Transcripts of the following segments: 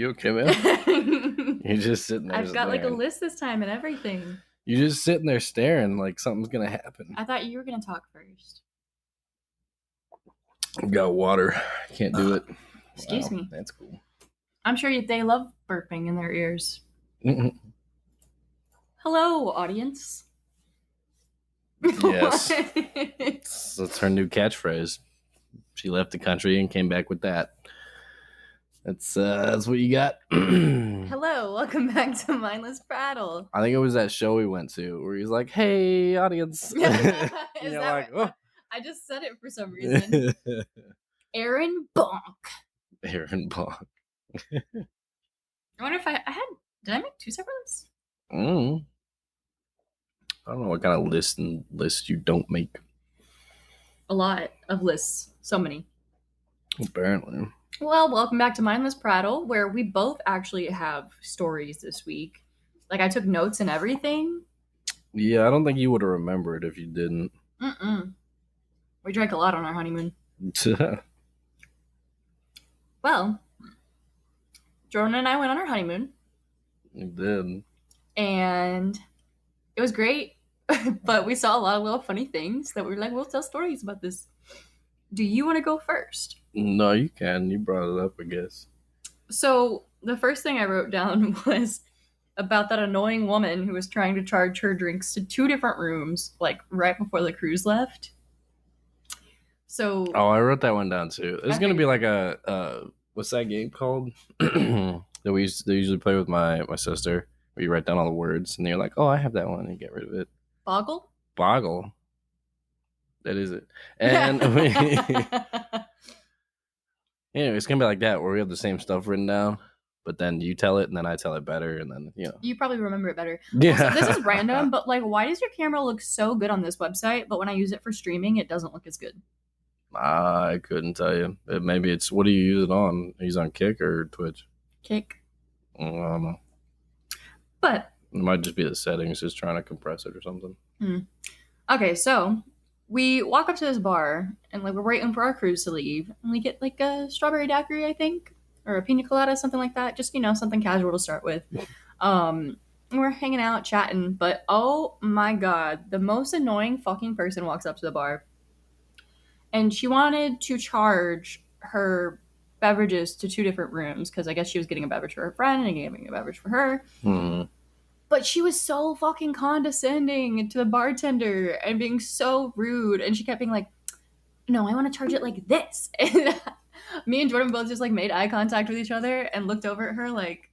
You okay, man? You're just sitting there. I've got like a list this time and everything. You're just sitting there staring like something's gonna happen. I thought you were gonna talk first. I've got water. I can't do it. Excuse me. That's cool. I'm sure they love burping in their ears. Mm-mm. Hello, audience. Yes. That's her new catchphrase. She left the country and came back with that. That's what you got. Hello, welcome back to Mindless Prattle. I think it was that show we went to where he's like, "Hey, audience." Is that like, oh. I just said it for some reason. Aaron Bonk. Aaron Bonk. I wonder if did I make 2 separate lists? I don't know what kind of list you don't make. A lot of lists. So many. Apparently. Well, welcome back to Mindless Prattle, where we both actually have stories this week. Like, I took notes and everything. Yeah, I don't think you would have remembered if you didn't. We drank a lot on our honeymoon. Well, Jordan and I went on our honeymoon. You did. And it was great, but we saw a lot of little funny things that we were like, we'll tell stories about this. Do you want to go first? No, you can. You brought it up, I guess. So the first thing I wrote down was about that annoying woman who was trying to charge her drinks to 2 different rooms, like right before the cruise left. So I wrote that one down too. It's gonna be like a what's that game called that they usually play with my sister, where you write down all the words and you're like, oh, I have that one, and you get rid of it. Boggle. That is it. And anyway, it's gonna be like that where we have the same stuff written down, but then you tell it and then I tell it better, and then you probably remember it better. Yeah. Also, this is random, but like, why does your camera look so good on this website, but when I use it for streaming, it doesn't look as good? I couldn't tell you. Maybe it's, what do you use it on? Are you on Kick or Twitch? Kick. I don't know. But it might just be the settings, just trying to compress it or something. Okay, so we walk up to this bar and like we're waiting for our cruise to leave, and we get like a strawberry daiquiri, I think, or a pina colada, something like that. Just something casual to start with. And we're hanging out, chatting, but oh my god, the most annoying fucking person walks up to the bar. And she wanted to charge her beverages to 2 different rooms because I guess she was getting a beverage for her friend and getting a beverage for her. But she was so fucking condescending to the bartender and being so rude. And she kept being like, no, I want to charge it like this. And me and Jordan both just like made eye contact with each other and looked over at her like,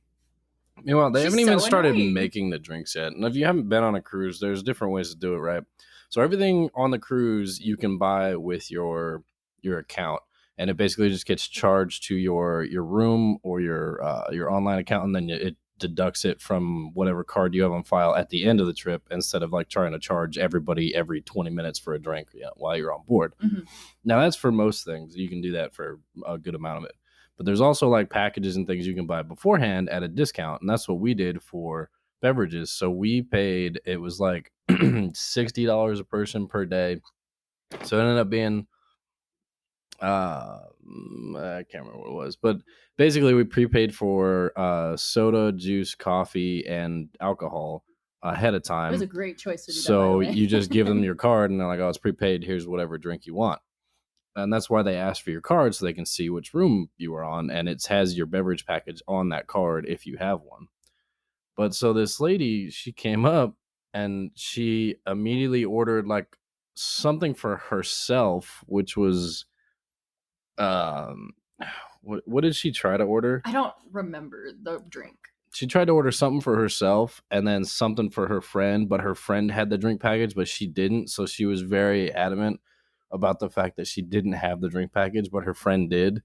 meanwhile, they haven't even started annoying. making the drinks yet. And if you haven't been on a cruise, there's different ways to do it, right? So everything on the cruise you can buy with your account, and it basically just gets charged to your room or your online account, and then it deducts it from whatever card you have on file at the end of the trip, instead of like trying to charge everybody every 20 minutes for a drink while you're on board. Now that's for most things. You can do that for a good amount of it. But there's also like packages and things you can buy beforehand at a discount. And that's what we did for beverages. So we paid, it was like $60 a person per day. So it ended up being, I can't remember what it was, but basically we prepaid for soda, juice, coffee, and alcohol ahead of time. It was a great choice to do that. So you just give them your card and they're like, oh, it's prepaid. Here's whatever drink you want. And that's why they ask for your card, so they can see which room you were on, and it has your beverage package on that card if you have one. But so this lady, she came up and she immediately ordered like something for herself, which was what did she try to order? I don't remember the drink. She tried to order something for herself and then something for her friend, but her friend had the drink package, but she didn't. So she was very adamant about the fact that she didn't have the drink package, but her friend did. And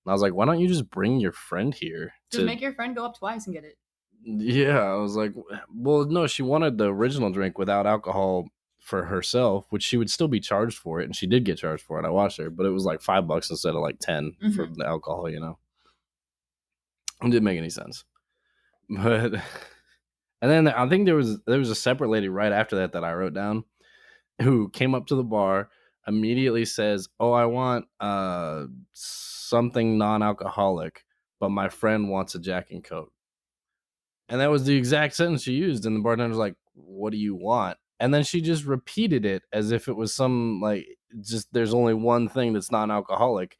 I was like, why don't you just bring your friend here? Just make your friend go up twice and get it. Yeah, I was like, well, no, she wanted the original drink without alcohol for herself, which she would still be charged for it. And she did get charged for it. I watched her, but it was like $5 instead of like 10 for the alcohol, It didn't make any sense. But, and then I think there was a separate lady right after that I wrote down who came up to the bar, immediately says, oh, I want something non-alcoholic, but my friend wants a Jack and Coke. And that was the exact sentence she used. And the bartender's like, what do you want? And then she just repeated it as if it was some like, just there's only one thing that's non-alcoholic.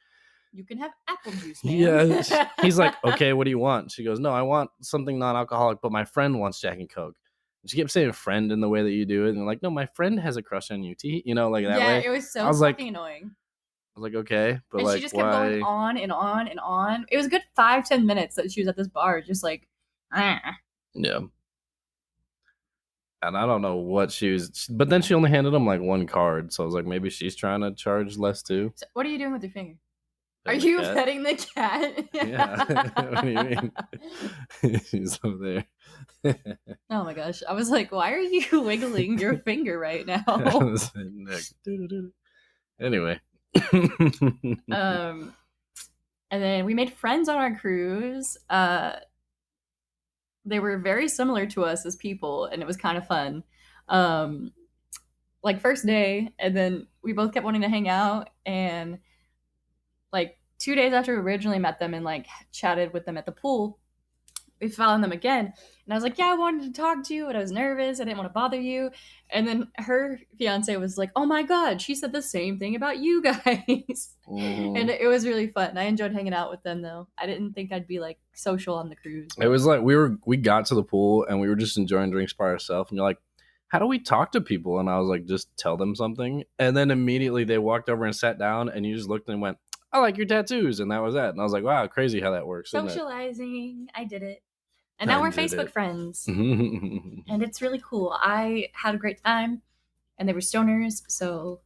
You can have apple juice, man. Yeah. He's like, okay, what do you want? She goes, no, I want something non-alcoholic, but my friend wants Jack and Coke. And she kept saying friend in the way that you do it. And like, no, my friend has a crush on you. Like that way. Yeah, it was so I was fucking like, annoying. I was like, okay, but And like, she just kept why? going on and on and on. It was a good 5-10 minutes that she was at this bar, just like, ah. Yeah. And I don't know what she was, but then she only handed him like one card. So I was like, maybe she's trying to charge less too. So what are you doing with your finger? Are The you cat. petting the cat? Yeah. What do you mean? She's up there. Oh my gosh. I was like, why are you wiggling your finger right now? Anyway. And then we made friends on our cruise. They were very similar to us as people, and it was kind of fun. Like first day, and then we both kept wanting to hang out, and like 2 days after we originally met them and like chatted with them at the pool, we found them again. And I was like, yeah, I wanted to talk to you, but I was nervous. I didn't want to bother you. And then her fiance was like, oh my God, she said the same thing about you guys. Mm-hmm. And it was really fun. I enjoyed hanging out with them though. I didn't think I'd be like social on the cruise. It was like we got to the pool and we were just enjoying drinks by ourselves. And you're like, how do we talk to people? And I was like, just tell them something. And then immediately they walked over and sat down and you just looked and went, I like your tattoos. And that was that. And I was like, wow, crazy how that works. Socializing. I did it. And now we're Facebook friends. And it's really cool. I had a great time. And they were stoners. So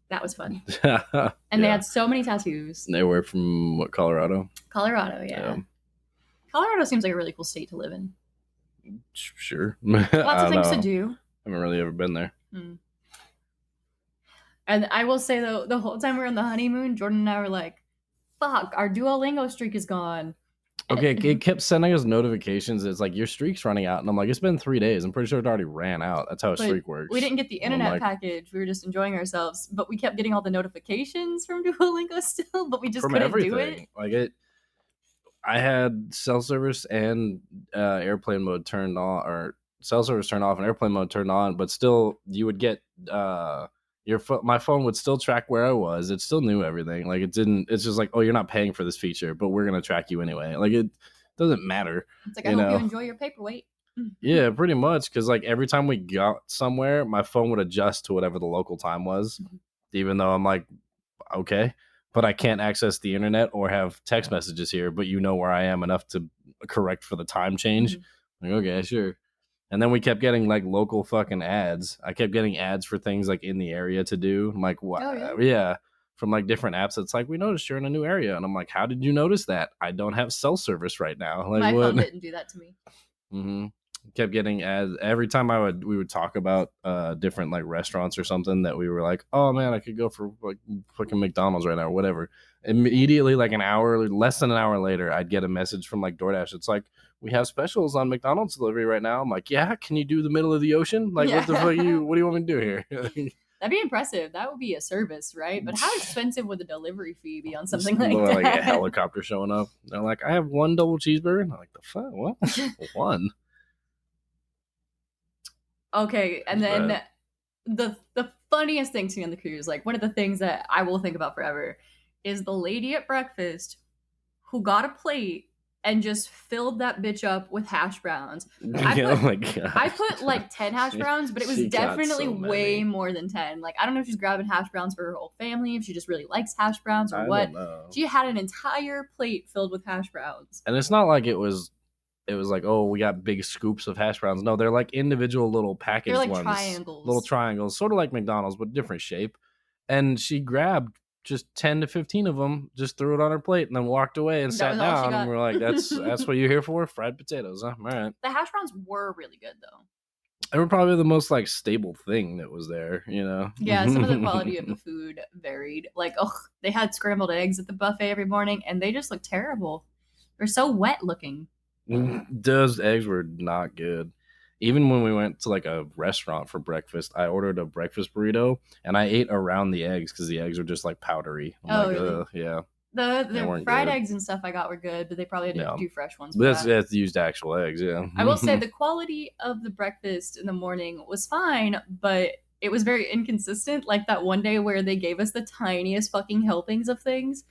that was fun. And they had so many tattoos. They were from what, Colorado? Colorado, yeah. Colorado seems like a really cool state to live in. Sure. Lots of things to do. I haven't really ever been there. And I will say though, the whole time we were on the honeymoon, Jordan and I were like, fuck, our Duolingo streak is gone. Okay, it kept sending us notifications. It's like, your streak's running out. And I'm like, it's been 3 days. I'm pretty sure it already ran out. That's how a streak works. We didn't get the internet package. We were just enjoying ourselves. But we kept getting all the notifications from Duolingo still, but we just couldn't do it. Like I had cell service and airplane mode turned on, or cell service turned off and airplane mode turned on, but still you would get my phone would still track where I was. It still knew everything. Like it's just like, oh, you're not paying for this feature, but we're gonna track you anyway. Like it doesn't matter. It's like, I hope you enjoy your paperweight. Yeah, pretty much. Because like every time we got somewhere, my phone would adjust to whatever the local time was, even though I'm like, okay, but I can't access the internet or have text messages here, but you know where I am enough to correct for the time change. Like, okay, sure. And then we kept getting like local fucking ads. I kept getting ads for things like in the area to do. I'm like, what? Oh, yeah. From like different apps. It's like, we noticed you're in a new area. And I'm like, how did you notice that? I don't have cell service right now. Like, my phone didn't do that to me. Kept getting ads every time we would talk about different like restaurants or something that we were like, oh man, I could go for like fucking McDonald's right now or whatever. Immediately, like less than an hour later, I'd get a message from like DoorDash. It's like, we have specials on McDonald's delivery right now. I'm like, yeah, can you do the middle of the ocean? Like, what the fuck what do you want me to do here? That'd be impressive. That would be a service, right? But how expensive would the delivery fee be on something like that? Like a helicopter showing up. They're like, I have one double cheeseburger. And I'm like, the fuck? What? One? Okay, and then the funniest thing to me on the cruise, like one of the things that I will think about forever, is the lady at breakfast who got a plate and just filled that bitch up with hash browns. I put like 10 hash browns, but it was definitely way more than 10. Like, I don't know if she's grabbing hash browns for her whole family, if she just really likes hash browns or what. She had an entire plate filled with hash browns. And it's not like it was like, oh, we got big scoops of hash browns. No, they're like individual little packaged ones. Triangles. Little triangles, sort of like McDonald's, but different shape. And she grabbed just 10 to 15 of them, just threw it on her plate, and then walked away and sat down. And we're like, that's what you're here for? Fried potatoes, huh? All right. The hash browns were really good, though. They were probably the most like stable thing that was there, you know? Yeah, some of the quality of the food varied. Like, they had scrambled eggs at the buffet every morning, and they just looked terrible. They're so wet looking. Those eggs were not good. Even when we went to like a restaurant for breakfast, I ordered a breakfast burrito and I ate around the eggs because the eggs were just like powdery. Really? Yeah. They The weren't fried good. eggs and stuff I got were good, but they probably didn't Yeah, do fresh ones but for that. that's used actual eggs. Yeah. I will say the quality of the breakfast in the morning was fine, but it was very inconsistent. Like that one day where they gave us the tiniest fucking helpings of things.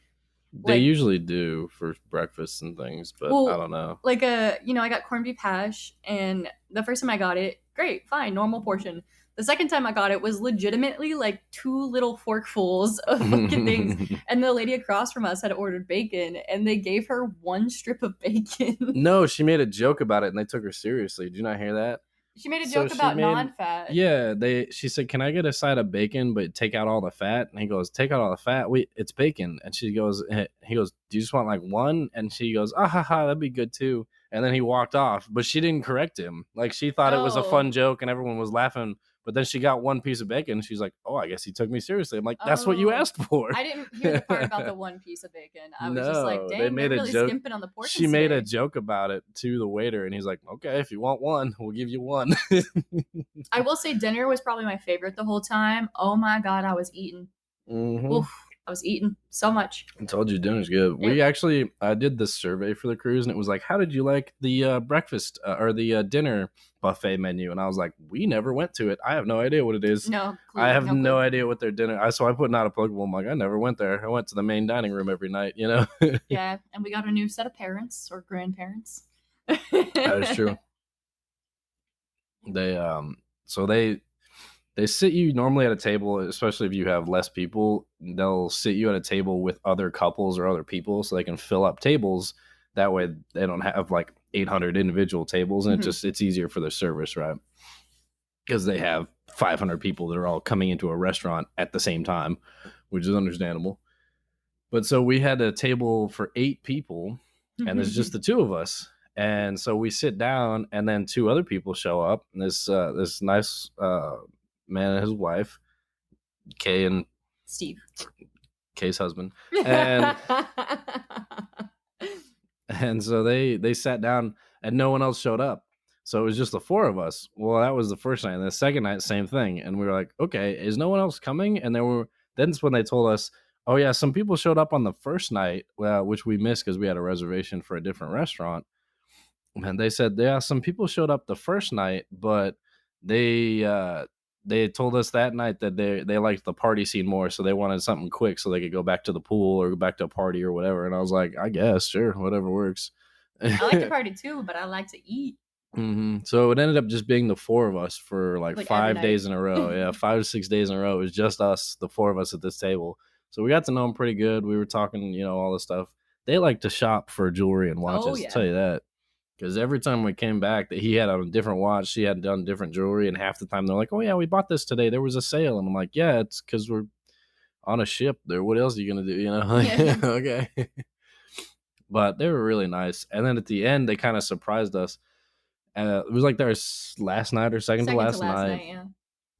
They Like, usually do for breakfast and things, but I well, don't know. like I got corned beef hash, and the first time I got it, great, fine, normal portion. The second time I got it was legitimately like two little forkfuls of fucking things, and the lady across from us had ordered bacon, and they gave her one strip of bacon. No, she made a joke about it, and they took her seriously. Did you not hear that? She made a So joke she about made, non-fat. yeah, she said, "Can I get a side of bacon, but take out all the fat?" And he goes, "Take out all the fat. It's bacon." And he goes, "Do you just want like one?" And she goes, "Ah ha ha, that'd be good too." And then he walked off, but she didn't correct him. Like she thought it was a Oh, fun joke, and everyone was laughing. But then she got one piece of bacon. And she's like, "Oh, I guess he took me seriously." I'm like, "That's what you oh. asked for." I didn't hear the part about the one piece of bacon. I was just like, No, they dang, they're made a really joke. skimping on the She portions made a today. joke about it to the waiter, and he's like, "Okay, if you want one, we'll give you one." I will say dinner was probably my favorite the whole time. Oh my god, I was eating. Hmm. Oof, I was eating so much. I told you dinner's good. It I did this survey for the cruise, and it was like, "How did you like the breakfast or the dinner buffet menu?" And I was like, "We never went to it. I have no idea what it is. no I clue, have no no clue. idea what their dinner." So I put not applicable. I'm like, I never went there. I went to the main dining room every night. You know, Yeah, and we got a new set of parents or grandparents. that is true. They so they sit you normally at a table, especially if you have less people. They'll sit you at a table with other couples or other people so they can fill up tables. That way they don't have like 800 individual tables, and Mhm. it's easier for their service, right? Because they have 500 people that are all coming into a restaurant at the same time, which is understandable. But so we had a table for 8 people, and there's just the two of us. And so we sit down, and then two other people show up. And this nice man and his wife, Kay and Steve. Kay's husband, and so they sat down, and no one else showed up. So it was just the four of us. Well, that was the first night. And the second night, same thing. And we were like, okay, is no one else coming? And then's when they told us, oh yeah, some people showed up on the first night, which we missed because we had a reservation for a different restaurant. And they said, yeah, some people showed up the first night, but they they told us that night that they liked the party scene more, so they wanted something quick so they could go back to the pool or go back to a party or whatever. And I was like, I guess, sure, whatever works. I like to party too, but I like to eat So it ended up just being the four of us for like like every 5 days night. in a row. Yeah, 5 to 6 days in a row. It was just us, the four of us at this table. So we got to know them pretty good. We were talking, all the stuff. They like to shop for jewelry and Oh watches. I'll yeah. tell you that. Because every time we came back, that he had on a different watch, she had done different jewelry, and half the time they're like, "Oh yeah, we bought this today. There was a sale," and I'm like, "Yeah, it's because we're on a ship. There, what else are you gonna do? Like, Yeah. okay." But they were really nice. And then at the end, they kind of surprised us. It was like their last night or second to Second to last last night, night, yeah.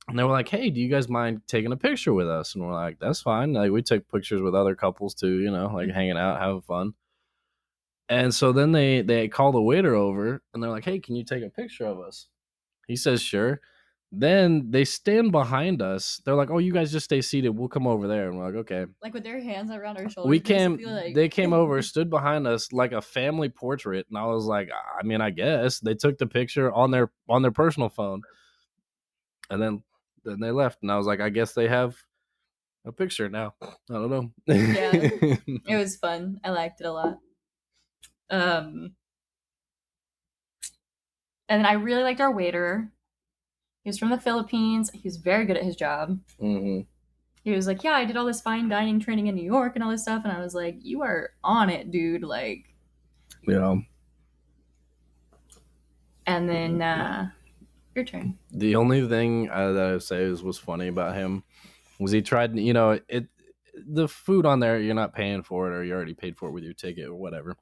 and they were like, "Hey, do you guys mind taking a picture with us?" And we're like, "That's fine." Like we took pictures with other couples too, like Mhm. hanging out, having fun. And so then they call the waiter over, and they're like, "Hey, can you take a picture of us?" He says, "Sure." Then they stand behind us. They're like, "Oh, you guys just stay seated. We'll come over there." And we're like, "Okay." Like with their hands around our We shoulders, basically came. like They came over, stood behind us like a family portrait, and I was like, "I mean, I guess." They took the picture on their personal phone, and then they left. And I was like, "I guess they have a picture now." I don't yeah. know. It was fun. I liked it a lot. Um and then I really liked our waiter. He was from the Philippines. He was very good at his job. Hmm. He was like, "Yeah, I did all this fine dining training in New York and all this stuff." And I was like, "You are on it, dude." Like, Yeah. and then your turn. The only thing that I would say was funny about him was he tried, it the food on there, you're not paying for it or you already paid for it with your ticket or whatever.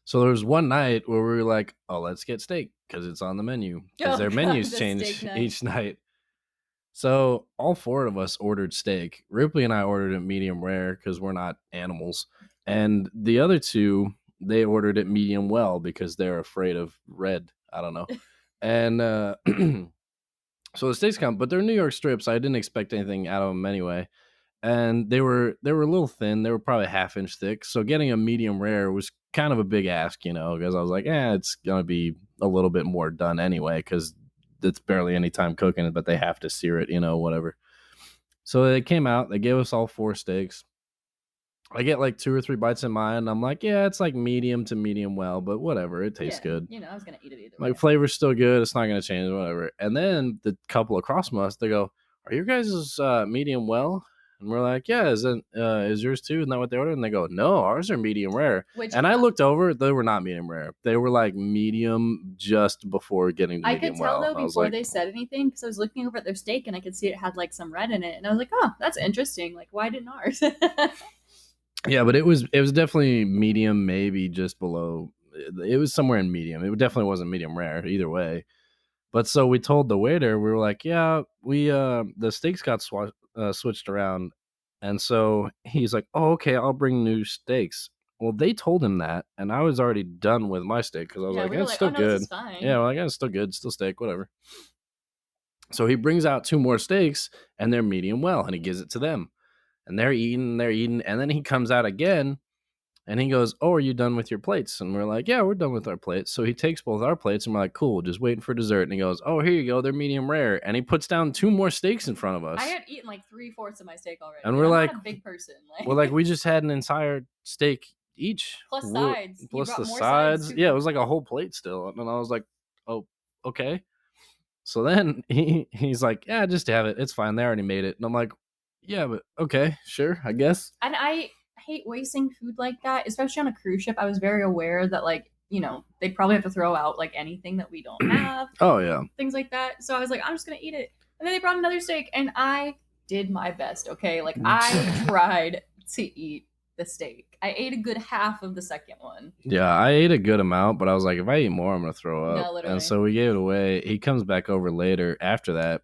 So there was one night where we were like, oh, let's get steak because it's on the menu because Oh their god, menus the steak change night. each night. So all four of us ordered steak. Ripley and I ordered it medium rare because we're not animals. And the other two, they ordered it medium well because they're afraid of red. I don't know. And so the steaks come, but they're New York strips. I didn't expect anything out of them anyway. and they were a little thin. They were probably half-inch thick. So getting a medium rare was kind of a big ask, because I was like, it's gonna be a little bit more done anyway, because it's barely any time cooking it, but they have to sear it, whatever. So they came out. They gave us all 4 steaks. I get like 2 or 3 bites in mine. And I'm like, yeah, it's like medium to medium well, but whatever. It tastes Yeah, good. I was gonna eat it either way. Like flavor's still good. It's not gonna change, whatever. And then the couple across from us, they go, "Are your guys' medium well?" And we're like, "Yeah, is yours too?" Isn't that what they ordered? And they go, "No, ours are medium rare." Which And I looked over; they were not medium rare. They were like medium just before getting to I medium could tell well. though I was before like, they said anything because I was looking over at their steak and I could see it had like some red in it, and I was like, "Oh, that's interesting. Like, why didn't ours?" yeah, but it was definitely medium, maybe just below. It was somewhere in medium. It definitely wasn't medium rare either way. But so we told the waiter, we were like, yeah, we the steaks got switched around, and so he's like, oh, okay, I'll bring new steaks. Well, they told him that, and I was already done with my steak because I was Yeah, like, we were it's like, "Oh still no, this good. is fine." Yeah, well, I guess it's still good, still steak, whatever. So he brings out 2 more steaks, and they're medium well, and he gives it to them, and they're eating, and then he comes out again and he goes, "Oh, are you done with your plates?" And we're like, "Yeah, we're done with our plates." So he takes both our plates and we're like, "Cool, just waiting for dessert." And he goes, "Oh, here you go. They're medium rare." And he puts down 2 more steaks in front of I us. had eaten like 3/4 of my steak already, And and we're I'm like, not a big person. we just had an entire steak each. Plus sides. He Plus brought the more sides sides. too. Yeah, it was like a whole plate still. And I was like, "Oh, okay." So then he's like, "Yeah, just have it. It's fine. They already made it." And I'm like, "Yeah, but okay, sure, I guess." And I hate wasting food like that, especially on a cruise ship. I was very aware that like, they'd probably have to throw out like anything that we don't have, Oh yeah. things like that. So I was like, I'm just gonna eat it. And then they brought another steak and I did my best, okay? Like I tried to eat the steak. I ate a good half of the second one. Yeah, I ate a good amount, but I was like, if I eat more, I'm gonna throw up. No, literally. And so we gave it away. He comes back over later after that,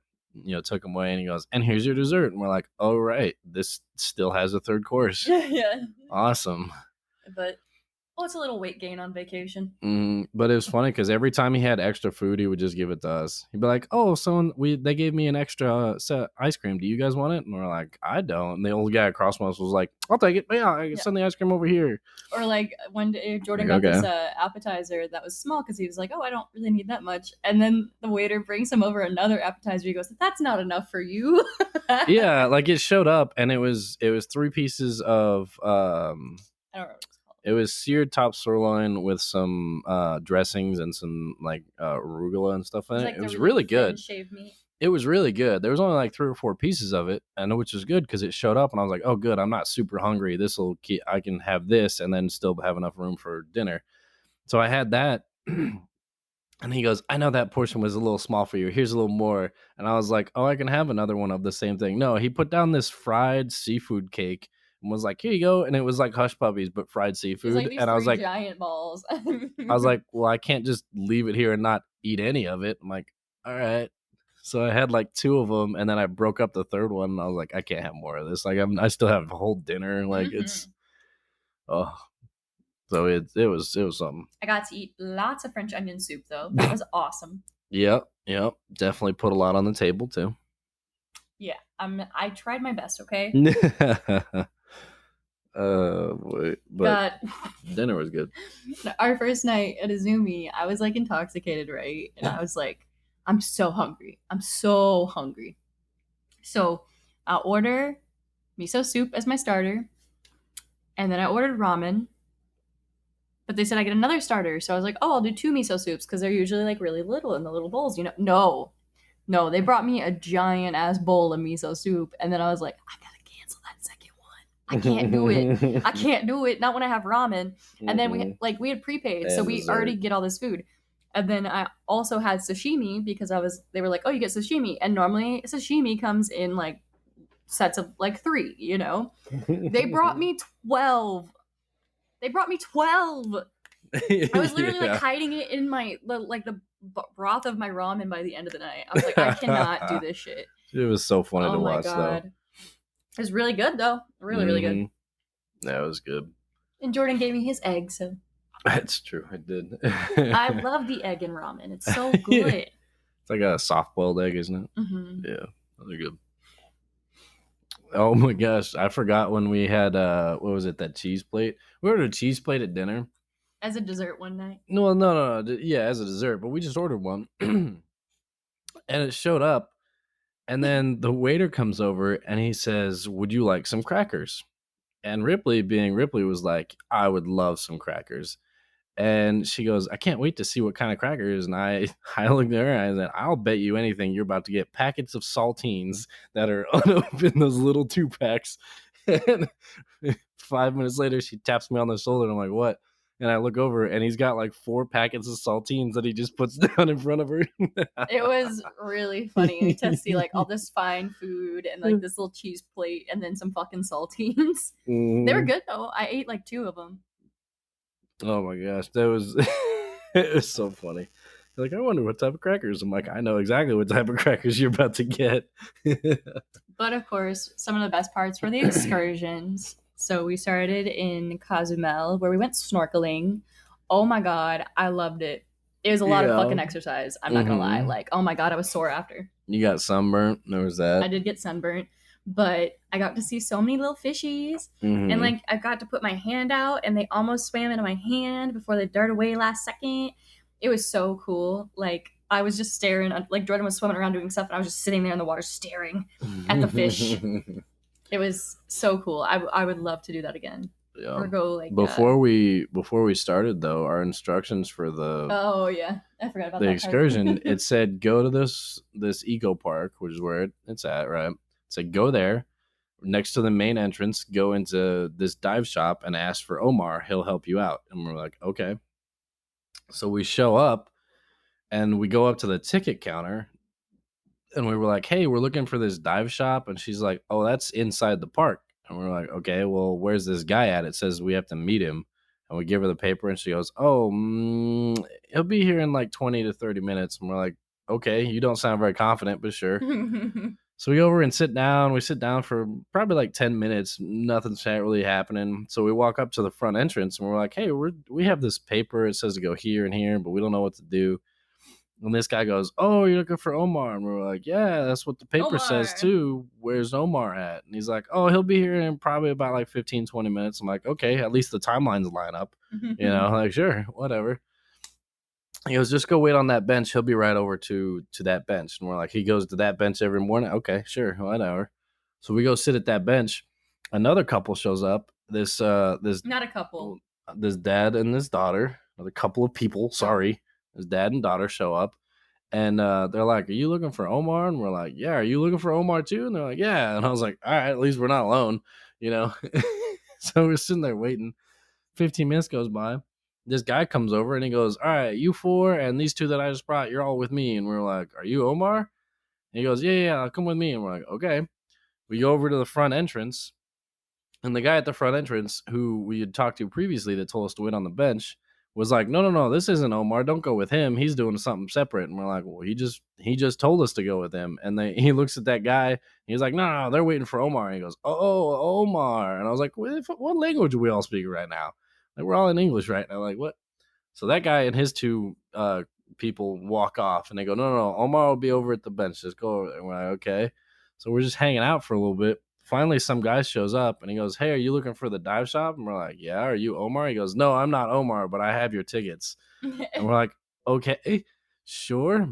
took him away, and he goes, "And here's your dessert." And we're like, "Oh right, this still has a third course. Yeah. Awesome." But it's a little weight gain on vacation. But it was funny because every time he had extra food, he would just give it to us. He'd be like, "Oh, they gave me an extra set ice cream. Do you guys want it?" And we're like, "I don't." And the old guy across from us was like, "I'll take it. Yeah, I can send the ice cream over here." Or like one day Jordan Like, got okay. this appetizer that was small because he was like, "Oh, I don't really need that much." And then the waiter brings him over another appetizer. He goes, "That's not enough for you." Yeah, like it showed up, and it was 3 pieces of I don't remember what it's called. It was seared top sirloin with some dressings and some like arugula and stuff in it. Like It was really good. Shaved meat. It was really good. There was only like 3 or 4 pieces of it, and which was good because it showed up, and I was like, "Oh, good. I'm not super hungry. I can have this and then still have enough room for dinner." So I had that, and he goes, "I know that portion was a little small for you. Here's a little more." And I was like, "Oh, I can have another one of the same thing." No, he put down this fried seafood cake and was like, "Here you go." And it was like hush puppies, but fried seafood. Like these and I was like, giant balls. "Well, I can't just leave it here and not eat any of it." I'm like, "All right." So I had like 2 of them, and then I broke up the third one. And I was like, "I can't have more of this. Like, I still have a whole dinner. Like, it's oh." So it was something. I got to eat lots of French onion soup though. That was awesome. Yep. Definitely put a lot on the table too. Yeah, I tried my best. Okay. But dinner was good. Our first night at Izumi, I was like intoxicated, right? And I was like, I'm so hungry. I'm so hungry. So I order miso soup as my starter, and then I ordered ramen. But they said I get another starter, so I was like, oh, I'll do 2 miso soups because they're usually like really little in the little bowls, No, they brought me a giant ass bowl of miso soup, and then I was like, I gotta cancel that second one. I can't do it. I can't do it. Not when I have ramen. And then we had prepaid, so we already get all this food. And then I also had sashimi because they were like, oh, you get sashimi, and normally sashimi comes in like sets of like 3. They brought me 12. I was literally like hiding it in the broth of my ramen by the end of the night. I was like, I cannot do this shit. It was so funny to watch, God. though. It was really good, though. Really, really good. Yeah, it was good. And Jordan gave me his egg, so. That's true. I did. I love the egg in ramen. It's so good. It's like a soft-boiled egg, isn't it? Mm-hmm. Yeah, those are good. Oh my gosh, I forgot when we had what was it, that cheese plate? We ordered a cheese plate at dinner. As a dessert one night. No, no, no, no, yeah, as a dessert, but we just ordered one, and it showed up, and then the waiter comes over and he says, "Would you like some crackers?" And Ripley, being Ripley, was like, "I would love some crackers." And she goes, "I can't wait to see what kind of crackers." And I, I looked at her and I said, "I'll bet you anything you're about to get packets of saltines that are unopened, those little 2 packs." And 5 minutes later, she taps me on the shoulder and I'm like, "What?" And I look over and he's got like 4 packets of saltines that he just puts down in front of her. It was really funny to see like all this fine food and like this little cheese plate and then some fucking saltines. They were Mhm. good though. I ate like 2 of them. Oh my gosh, that was it was so funny. Like, I wonder what type of crackers. I'm like, I know exactly what type of crackers you're about to get. But of course, some of the best parts were the excursions. So we started in Cozumel where we went snorkeling. Oh my god, I loved it. It was a lot of Yeah. fucking exercise. I'm not gonna lie. Hmm. Like, oh my god, I was sore after. You got sunburnt. There was I that. did get sunburnt, but I got to see so many little fishies. And Hmm. like I got to put my hand out and they almost swam into my hand before they darted away last second. It was so cool. Like I was just staring, like Jordan was swimming around doing stuff and I was just sitting there in the water staring at the fish. It was so cool. I would love to do that again. Yeah. Or go like Before we started though, our instructions for oh yeah. I forgot about the that part. excursion, it said go to this eco park, which is where it's at, right? It said go there. Next to the main entrance, go into this dive shop and ask for Omar. He'll help you out. And we're like, okay. So we show up and we go up to the ticket counter and we were like, hey, we're looking for this dive shop. And she's like, oh, that's inside the park. And we're like, okay, well, where's this guy at? It says we have to meet him. And we give her the paper and she goes, oh, he'll be here in like 20 to 30 minutes. And we're like, okay, you don't sound very confident, but sure. So we go over and sit down. We sit down for probably like 10 minutes. Nothing's really happening. So we walk up to the front entrance and we're like, hey, we have this paper. It says to go here and here, but we don't know what to do. And this guy goes, oh, you're looking for Omar. And we're like, yeah, that's what the paper says Omar. too. Where's Omar at? And he's like, oh, he'll be here in probably about like 15, 20 minutes. I'm like, okay, at least the timelines line up. Like, sure, whatever. He goes, just go wait on that bench. He'll be right over to that bench. And we're like, he goes to that bench every morning. Okay, sure, whatever. So we go sit at that bench. Another couple shows up. Not a couple. This dad and his daughter. Another couple of people. Oh. Sorry, his dad and daughter show up, and they're like, "Are you looking for Omar?" And we're like, "Yeah." Are you looking for Omar too? And they're like, "Yeah." And I was like, "All right, at least we're not alone," you know. So we're sitting there waiting. 15 minutes goes by. This guy comes over and he goes, all right, you four and these two that I just brought, you're all with me. And we're like, are you Omar? And he goes, yeah, yeah, come with me. And we're like, okay. We go over to the front entrance. And the guy at the front entrance, who we had talked to previously that told us to wait on the bench, was like, no, no, no, this isn't Omar. Don't go with him. He's doing something separate. And we're like, well, he just told us to go with him. And he looks at that guy. He's like, no, no, they're waiting for Omar. And he goes, oh, Omar. And I was like, what language are we all speaking right now? Like, we're all in English right now. Like, what? So that guy and his two people walk off, and they go, no, no, no, Omar will be over at the bench. Just go over there. And we're like, okay. So we're just hanging out for a little bit. Finally, some guy shows up, and he goes, hey, are you looking for the dive shop? And we're like, yeah. Are you Omar? He goes, no, I'm not Omar, but I have your tickets. And we're like, okay, sure.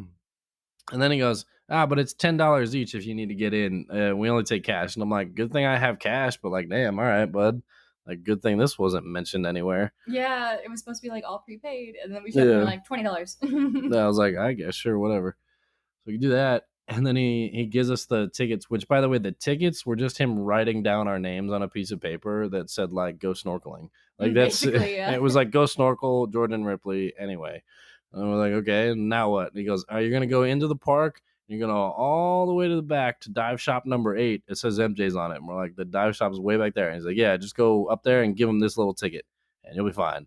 And then he goes, but it's $10 each if you need to get in. We only take cash. And I'm like, good thing I have cash, but like, damn, all right, bud. Like, good thing this wasn't mentioned anywhere. Yeah, it was supposed to be like all prepaid, and then we showed up and Yeah. we're like $20. I was like, I guess, sure, whatever. So we do that. And then he gives us the tickets, which, by the way, the tickets were just him writing down our names on a piece of paper that said, like, go snorkeling. Like, that's Basically, yeah. it was like, go snorkel, Jordan Ripley, anyway. And we're like, okay, and now what? And he goes, are you going to go into the park? You're going to go all the way to the back to dive shop number 8. It says MJ's on it. And we're like, the dive shop is way back there. And he's like, yeah, just go up there and give him this little ticket, and you'll be fine.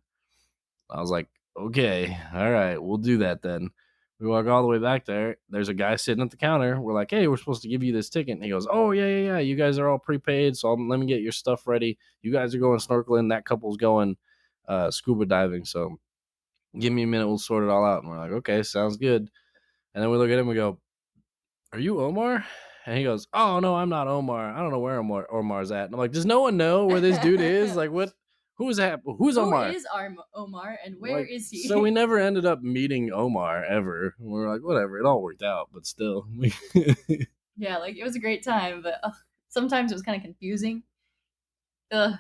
I was like, okay, all right, we'll do that then. We walk all the way back there. There's a guy sitting at the counter. We're like, hey, we're supposed to give you this ticket. And he goes, oh, yeah, yeah, yeah. You guys are all prepaid. So let me get your stuff ready. You guys are going snorkeling. That couple's going scuba diving. So give me a minute. We'll sort it all out. And we're like, okay, sounds good. And then we look at him and we go, are you Omar? And he goes, "Oh no, I'm not Omar. I don't know where Omar's at." And I'm like, "Does no one know where this dude is? Like, what? Who's that? Who's Who Omar?" is Omar and where Like, is so we he? never ended up meeting Omar ever. We were like, whatever, it all worked out, but still. Yeah, like it was a great time, but sometimes it was kind of confusing. Ugh,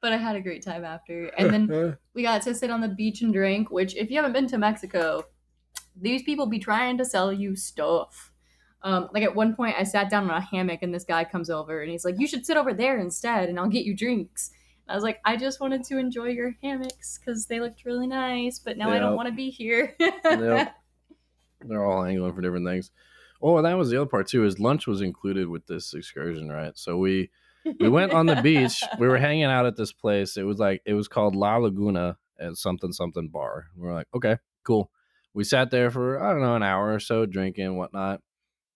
but I had a great time after. And then we got to sit on the beach and drink, which, if you haven't been to Mexico, these people be trying to sell you stuff. Like at one point, I sat down on a hammock and this guy comes over and he's like, "You should sit over there instead, and I'll get you drinks." And I was like, "I just wanted to enjoy your hammocks because they looked really nice, but now I don't Yep, want to be here." yep. They're all angling for different things. Oh, that was the other part too. Is lunch was included with this excursion, right? So we went on the beach. We were hanging out at this place. It was called La Laguna at something something bar. We were like, okay, cool. We sat there for I don't know an hour or so drinking whatnot,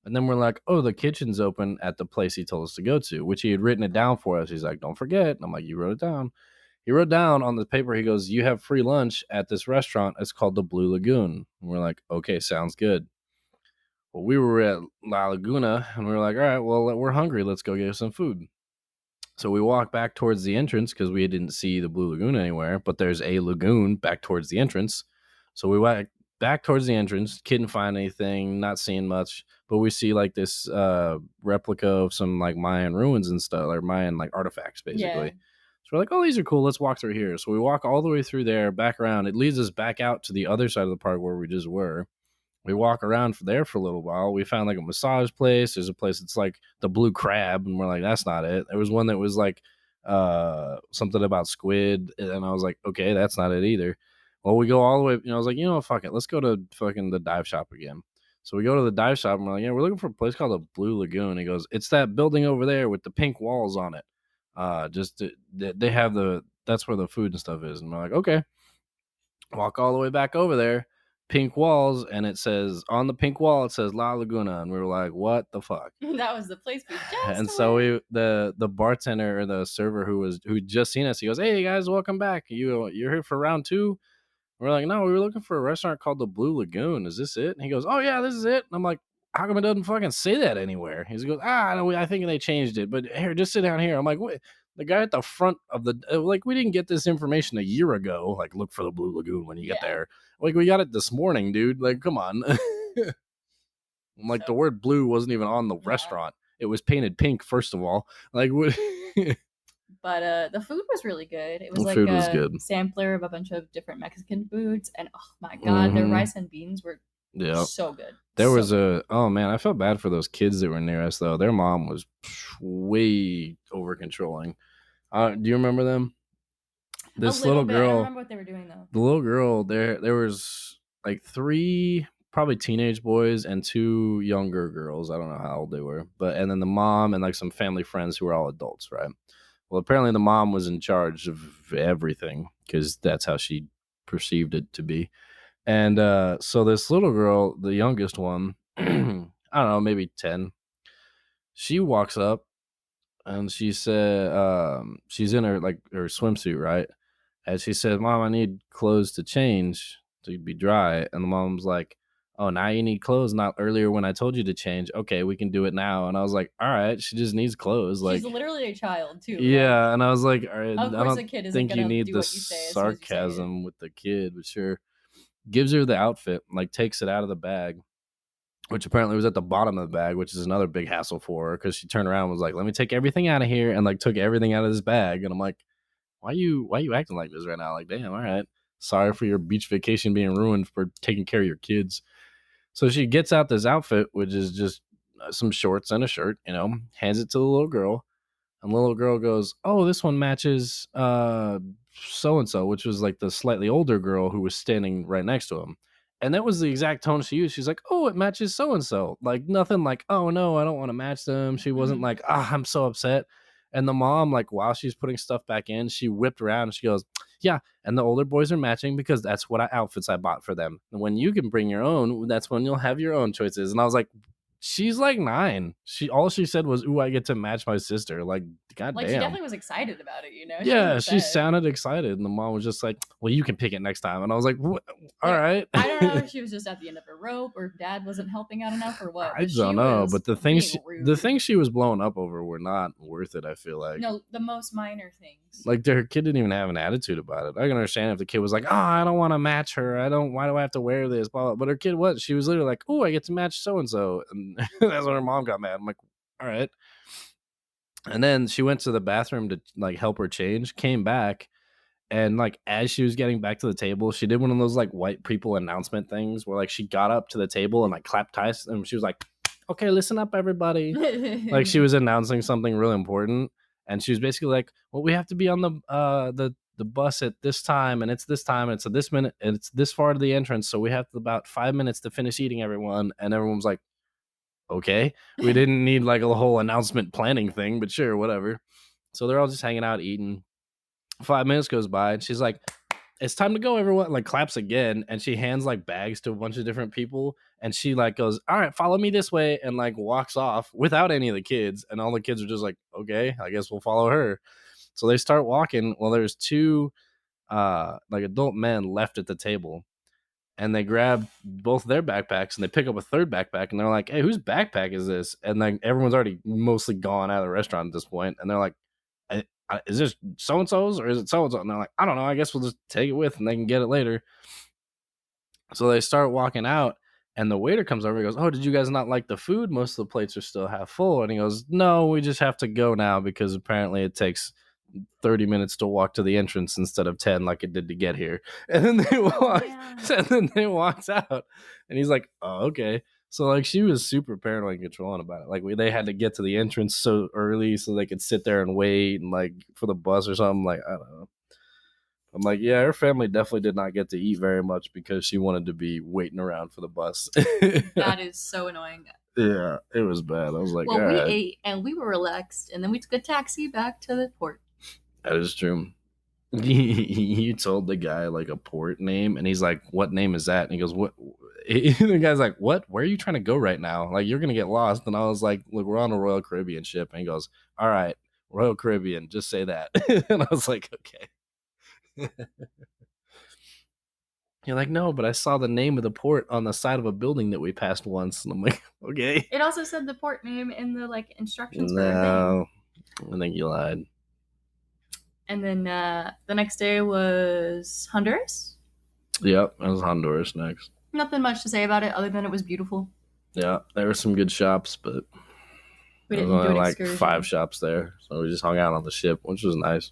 and then we're like, oh, the kitchen's open at the place he told us to go to, which he had written it down for us. He's like, don't forget. And I'm like, you wrote it down. He wrote down on the paper, he goes, you have free lunch at this restaurant. It's called the Blue Lagoon. And we're like, okay, sounds good. Well, we were at La Laguna and we were like, all right, well, we're hungry. Let's go get some food. So we walk back towards the entrance because we didn't see the Blue Lagoon anywhere, but there's a lagoon back towards the entrance. So we went back towards the entrance, couldn't find anything, not seeing much, but we see like this replica of some like Mayan ruins and stuff, or Mayan like artifacts Yeah. basically. So we're like, oh, these are cool. Let's walk through here. So we walk all the way through there, back around. It leads us back out to the other side of the park where we just were. We walk around there for a little while. We found like a massage place. There's a place that's like the Blue Crab, and we're like, that's not it. There was one that was like something about squid, and I was like, okay, that's not it either. Well, we go all the way. I was like, fuck it, let's go to fucking the dive shop again. So we go to the dive shop, and we're like, yeah, we're looking for a place called the Blue Lagoon. He goes, it's that building over there with the pink walls on it. They have that's where the food and stuff is, and we're like, okay. Walk all the way back over there, pink walls, and it says on the pink wall it says La Laguna, and we were like, "What the fuck?" That was the place we just And so went. the bartender or the server who just seen us, he goes, "Hey guys, welcome back. You're here for round two?" We're like, "No, we were looking for a restaurant called the Blue Lagoon. Is this it?" And he goes, "Oh yeah, this is it." And I'm like, "How come it doesn't fucking say that anywhere?" He goes, no, I think they changed it, but here, just sit down here." I'm like, "What?" The guy at the front of the like, we didn't get this information a year ago. Like, look for the Blue Lagoon when you get Yeah. there. Like, we got it this morning, dude. Like, come on. Like, the So, word blue wasn't even on the nah. restaurant. It was painted pink, first of all. Like, what? But the food was really good. It was The like food was a good. sampler of a bunch of different Mexican foods, and oh my god, their Mm-hmm. rice and beans were Yeah. so good, There so was good. oh man, I felt bad for those kids that were near us though. Their mom was way over controlling. Do you remember them? A This little little bit. I don't girl, remember what they were doing though. the little girl, there was like three probably teenage boys and two younger girls. I don't know how old they were, but and then the mom and like some family friends who were all adults, right? Well, apparently the mom was in charge of everything because that's how she perceived it to be. And so this little girl, the youngest one, I don't know, maybe 10, she walks up and she said, she's in her like her swimsuit, right? And she said, "Mom, I need clothes to change to be dry." And the mom's like, "Oh, now you need clothes, not earlier when I told you to change. Okay, we can do it now." And I was like, "All right, she just needs clothes." She's Like, literally a child too. Like, yeah. And I was like, "All right, of I course, don't a kid isn't think you gonna need do the what you say as soon as you say it. sarcasm with the kid, but sure." Gives her the outfit, like takes it out of the bag, which apparently was at the bottom of the bag, which is another big hassle for her because she turned around and was like, "Let me take everything out of here," and like took everything out of this bag. And I'm like, why you acting like this right now? Like, damn, all right. Sorry for your beach vacation being ruined for taking care of your kids. So she gets out this outfit, which is just some shorts and a shirt, hands it to the little girl. And the little girl goes, "Oh, this one matches so and so," which was like the slightly older girl who was standing right next to him. And that was the exact tone she used. She's like, "Oh, it matches so and so." Like, nothing like, "Oh no, I don't want to match them." She wasn't Mhm. like, I'm so upset. And the mom, like, while she's putting stuff back in, she whipped around and she goes, "Yeah, and the older boys are matching because that's what outfits I bought for them. And when you can bring your own, that's when you'll have your own choices." And I was like, She's like 9. All she said was, "Ooh, I get to match my sister." Like, Like she goddamn. definitely was excited about it, you know. She wasn't Yeah, she upset. sounded excited, and the mom was just like, "Well, you can pick it next time." And I was like, "All Like right." I don't know if she was just at the end of her rope or if dad wasn't helping out enough or what, I but she don't know, was but being the rude. things she was blowing up over were not worth it. I feel like. No, the most minor things. Like their kid didn't even have an attitude about it. I can understand if the kid was like, "Oh, I don't want to match her. I don't. Why do I have to wear this?" Blah, blah. But her kid was. She was literally like, "Oh, I get to match so and so," and that's when her mom got mad. I'm like, "All right." And then she went to the bathroom to like help her change. Came back, and like as she was getting back to the table, she did one of those like white people announcement things where like she got up to the table and like clapped twice, and she was like, "Okay, listen up, everybody." Like she was announcing something really important, and she was basically like, "Well, we have to be on the bus at this time, and it's this time, and it's at this minute, and it's this far to the entrance, so we have about 5 minutes to finish eating, everyone." And everyone was like, "Okay." We didn't need like a whole announcement planning thing, but sure, whatever. So they're all just hanging out eating. 5 minutes goes by, and she's like, "It's time to go, everyone." Like claps again, and she hands like bags to a bunch of different people, and she like goes, "All right, follow me this way," and like walks off without any of the kids, and all the kids are just like, "Okay, I guess we'll follow her." So they start walking. Well, there's two like adult men left at the table, and they grab both their backpacks and they pick up a third backpack, and they're like, "Hey, whose backpack is this?" And like everyone's already mostly gone out of the restaurant at this point, and they're like, "Is this so and so's or is it so and so?" And they're like, "I don't know. I guess we'll just take it with, and they can get it later." So they start walking out, and the waiter comes over and goes, "Oh, did you guys not like the food? Most of the plates are still half full." And he goes, "No, we just have to go now because apparently it takes 30 minutes to walk to the entrance instead of 10 like it did to get here." And then they Oh walk, man. and then they walks out, and he's like, "Oh, okay." So like she was super paranoid and controlling about it. Like they had to get to the entrance so early so they could sit there and wait and like for the bus or something. Like I don't know. I'm like, yeah, her family definitely did not get to eat very much because she wanted to be waiting around for the bus. That is so annoying. Yeah, it was bad. I was like, all Well, we right, ate and we were relaxed, and then we took a taxi back to the port. that is true. You told the guy like a port name, and he's like, "What name is that?" And he goes, "What?" The guy's like, "What? Where are you trying to go right now? Like, you're gonna get lost." And I was like, "Look, we're on a Royal Caribbean ship." And he goes, "All right, Royal Caribbean, just say that." And I was like, "Okay." You're like, "No, but I saw the name of the port on the side of a building that we passed once." And I'm like, "Okay." It also said the port name in the like instructions for our thing. No, I think you lied. And then the next day was Honduras. Yep, that was Honduras next. Nothing much to say about it other than it was beautiful. Yeah, there were some good shops, but We there was didn't do only an like excursion. 5 shops there, so we just hung out on the ship, which was nice.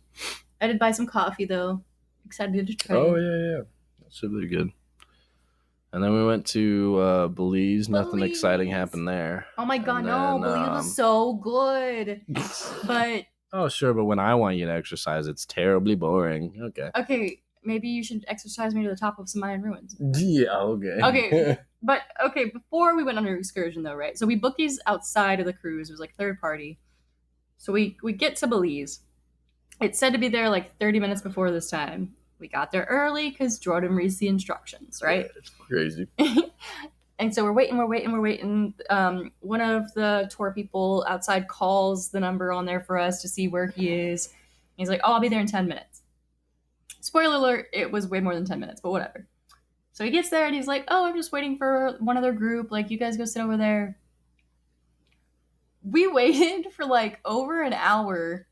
I did buy some coffee though. Excited to try Oh it. yeah, that should be good. And then we went to Belize. Nothing exciting Belize. happened there. Oh my god, And no! then, Belize was so good, but oh sure, but when I want you to exercise, it's terribly boring. Okay. okay, maybe you should exercise me to the top of some Mayan ruins. Yeah. Okay. Okay, but okay, before we went on our excursion though, right? So we booked these outside of the cruise. It was like third party. So we get to Belize. It said to be there like 30 minutes before this time. We got there early because Jordan reads the instructions, Yeah, right? it's crazy. And so we're waiting. One of the tour people outside calls the number on there for us to see where he is. He's like, "Oh, I'll be there in 10 minutes." Spoiler alert, it was way more than 10 minutes, but whatever. So he gets there and he's like, "Oh, I'm just waiting for one other group. Like, you guys go sit over there." We waited for like over an hour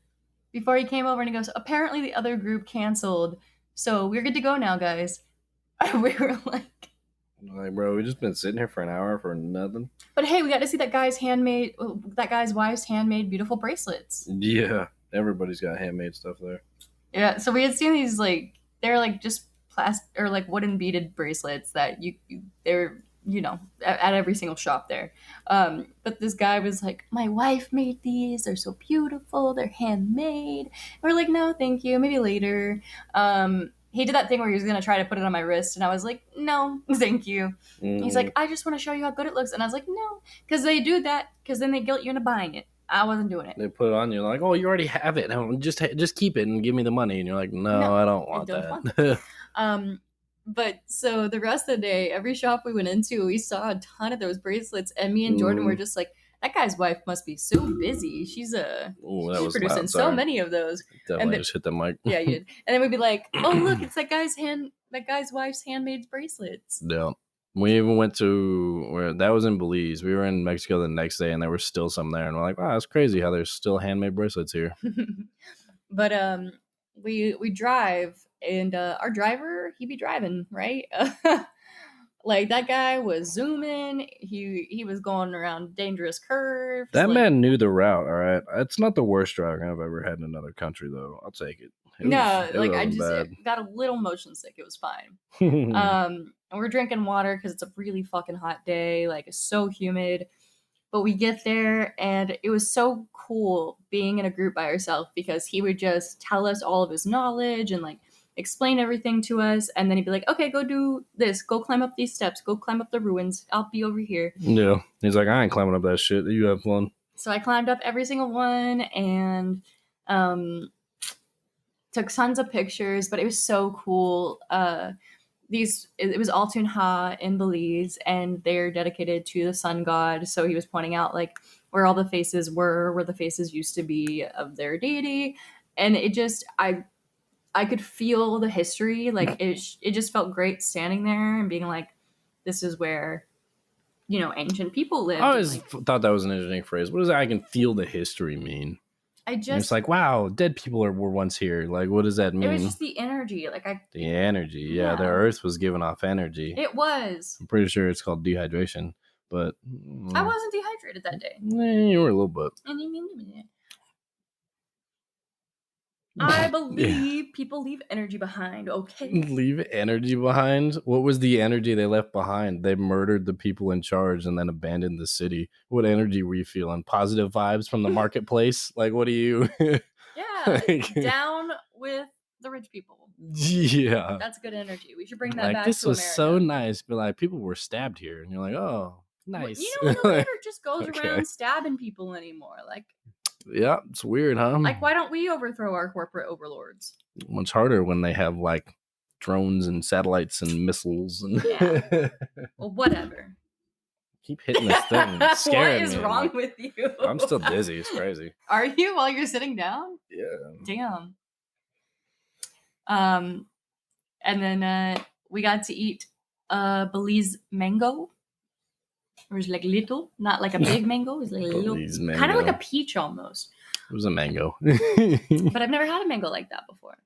before he came over and he goes, "Apparently the other group canceled. So we're good to go now, guys." We were like, Like, bro, we just been sitting here for an hour for nothing. but hey, we got to see that guy's wife's handmade beautiful bracelets. Yeah, everybody's got handmade stuff there. Yeah, so we had seen these like they're like just plastic or like wooden beaded bracelets that they're at every single shop there. But this guy was like, "My wife made these. They're so beautiful. They're handmade." And we're like, "No, thank you. Maybe later." He did that thing where he was gonna try to put it on my wrist, and I was like, "No, thank you." He's like, "I just want to show you how good it looks," and I was like, "No," because they do that because then they guilt you into buying it. I wasn't doing it. They put it on you like, "Oh, you already have it. Just keep it and give me the money." And you're like, "No, No, I don't I want don't want that." Um, But so the rest of the day, every shop we went into, we saw a ton of those bracelets, and me and Jordan were Mm. just like, "That guy's wife must be so busy. Oh, that She's was producing loud. so Sorry. many of those." And Definitely just hit the mic. yeah, you did. And then we'd be like, "Oh, look, it's that guy's wife's handmade bracelets." Yeah. We even went to where that was in Belize. We were in Mexico the next day and there were still some there. And we're like, wow, that's crazy how there's still handmade bracelets here. But we drive, and our driver, he be driving, right? Like that guy was zooming. He was going around dangerous curves. That Like man knew the route, all right. It's not the worst driving I've ever had in another country though. I'll take it. no, It like I wasn't just bad. got a little motion sick. It was fine. And we're drinking water because it's a really fucking hot day. Like it's so humid. But we get there, and it was so cool being in a group by ourselves because he would just tell us all of his knowledge and like explain everything to us. And then he'd be like, okay, go do this, go climb up these steps, go climb up the ruins. I'll be over here. Yeah. He's like, I ain't climbing up that shit. You have fun. So I climbed up every single one and took tons of pictures, but it was so cool. It was Altun Ha in Belize, and they're dedicated to the sun god. So he was pointing out like where all the faces were, where the faces used to be of their deity, and I could feel the history. Like it just felt great standing there and being like, this is where ancient people lived. I And, always like, thought that was an interesting phrase. What does I can feel the history mean? I And it's just like, wow, dead people were once here. Like, what does that it was mean? just the energy. Like The energy. Yeah, the yeah, earth was giving off energy. it was. I'm pretty sure it's called dehydration, but I wasn't dehydrated that day. you were a little bit. I Yeah. believe people leave energy behind, okay? Leave energy behind? What was the energy they left behind? They murdered the people in charge and then abandoned the city. What energy were you feeling? Positive vibes from the marketplace? Like, what do you? Yeah, down with the rich people. Yeah. That's good energy. We should bring that Like, back this to was so America. nice, but like, people were stabbed here. And you're like, oh, nice. You know, no leader just goes Okay. around stabbing people anymore. Yeah, it's weird, huh? Like, why don't we overthrow our corporate overlords? Much harder when they have like drones and satellites and missiles and Yeah. Well, whatever. keep hitting this thing. It's What scaring is me. wrong Like, with you? I'm still dizzy. It's crazy. Are you while you're sitting down? Yeah. Damn. And then we got to eat Belize mango. It was like little, not like a big mango. It was like a little, Belize kind of like mango. a peach almost. It was a mango. But I've never had a mango like that before.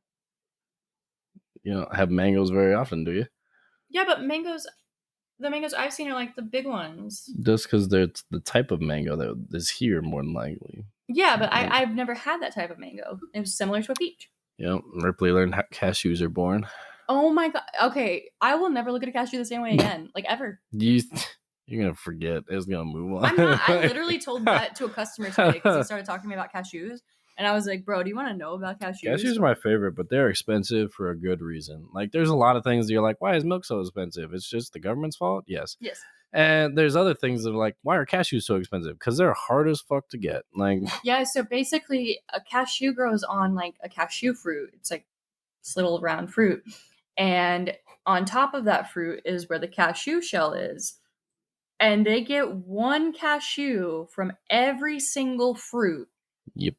You don't have mangoes very often, do you? Yeah, but the mangoes I've seen are like the big ones. Just because it's the type of mango that is here more than likely. Yeah, but I've never had that type of mango. It was similar to a peach. You know, Ripley learned how cashews are born. Oh my god. Okay, I will never look at a cashew the same way again, like ever. You're gonna forget. It's gonna move on. I'm not. I literally told that to a customer today because he started talking to me about cashews, and I was like, "Bro, do you want to know about cashews?" Cashews are my favorite, but they're expensive for a good reason. Like, there's a lot of things that you're like, why is milk so expensive? It's just the government's fault? Yes. Yes. And there's other things that are like, why are cashews so expensive? Because they're hard as fuck to get. Like, Yeah. So basically, a cashew grows on like a cashew fruit. It's like this little round fruit, and on top of that fruit is where the cashew shell is. And they get one cashew from every single fruit. yep.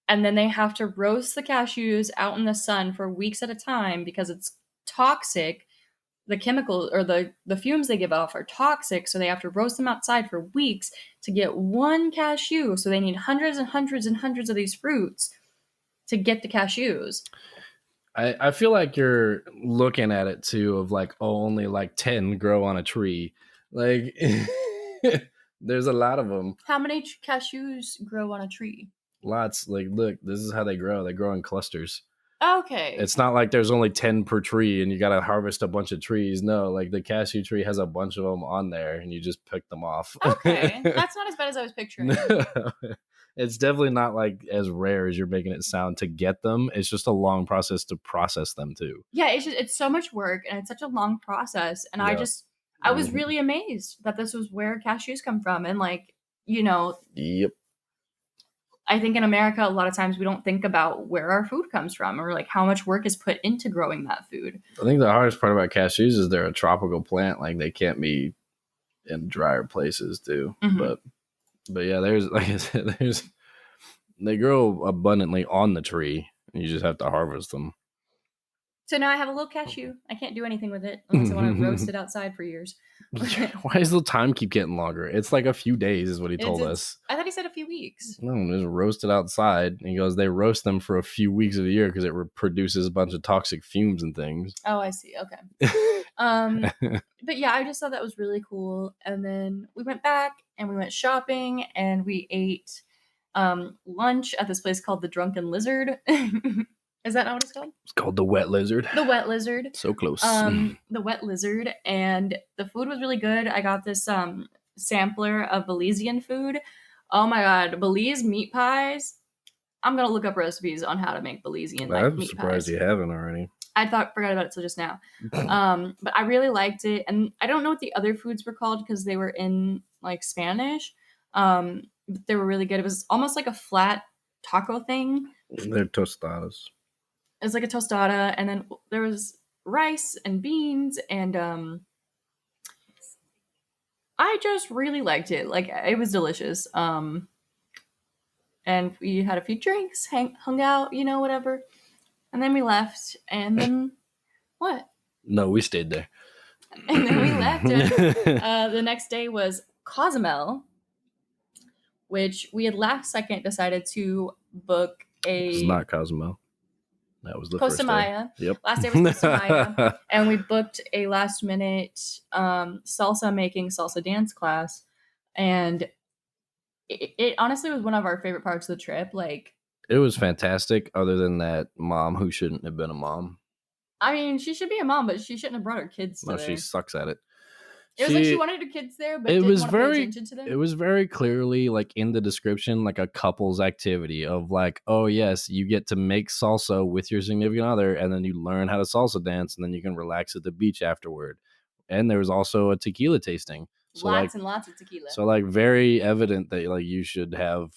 And then they have to roast the cashews out in the sun for weeks at a time because it's toxic. The chemical or the fumes they give off are toxic, so they have to roast them outside for weeks to get one cashew. So they need hundreds and hundreds and hundreds of these fruits to get the cashews. I feel like you're looking at it too of like, oh, only like 10 grow on a tree. Like, there's a lot of them. How many cashews grow on a tree? Lots. Like, look, this is how they grow. They grow in clusters. Okay. It's not like there's only 10 per tree and you got to harvest a bunch of trees. No, like the cashew tree has a bunch of them on there and you just pick them off. Okay. That's not as bad as I was picturing. It's definitely not like as rare as you're making it sound to get them. It's just a long process to process them too. Yeah, it's so much work and it's such a long process. And Yeah. I was really amazed that this was where cashews come from. And like, Yep. I think in America, a lot of times we don't think about where our food comes from or like how much work is put into growing that food. I think the hardest part about cashews is they're a tropical plant. Like they can't be in drier places too. Hmm. But yeah, there's like I said, there's they grow abundantly on the tree. And you just have to harvest them. So now I have a little cashew. I can't do anything with it unless I want to roast it outside for years. Why does the time keep getting longer? It's like a few days, is what he told It's. us. I thought he said a few weeks. No, just roast it outside. And he goes, they roast them for a few weeks of the year because it produces a bunch of toxic fumes and things. Oh, I see. Okay. But yeah, I just thought that was really cool. And then we went back and we went shopping and we ate lunch at this place called the Drunken Lizard. Is that not what it's called? It's called the wet lizard. The Wet Lizard. So close. The Wet Lizard, and the food was really good. I got this sampler of Belizean food. Oh my god, Belize meat pies. I'm gonna look up recipes on how to make Belizean like I'm meat surprised pies. you haven't already. I forgot about it till just now. But I really liked it, and I don't know what the other foods were called because they were in like Spanish. But they were really good. It was almost like a flat taco thing. They're tostadas. It was like a tostada, and then there was rice and beans, and I just really liked it. Like it was delicious. And we had a few drinks, hung out, whatever, and then we left. And then what? No, we stayed there. And then we left. And, the next day was Cozumel, which we had last second decided to book It's a not Cozumel. That was the Costa first day. Maya. Yep. Last day was Costa Maya. And we booked a last minute salsa dance class. And it honestly was one of our favorite parts of the trip. Like, it was fantastic, other than that mom who shouldn't have been a mom. I mean, she should be a mom, but she shouldn't have brought her kids to No, there. she sucks at it. It was like she wanted her kids there, but didn't want to pay attention to them. It was very clearly like in the description, like a couple's activity of like, oh yes, you get to make salsa with your significant other, and then you learn how to salsa dance, and then you can relax at the beach afterward. And there was also a tequila tasting. So lots and lots of tequila. So like very evident that like you should have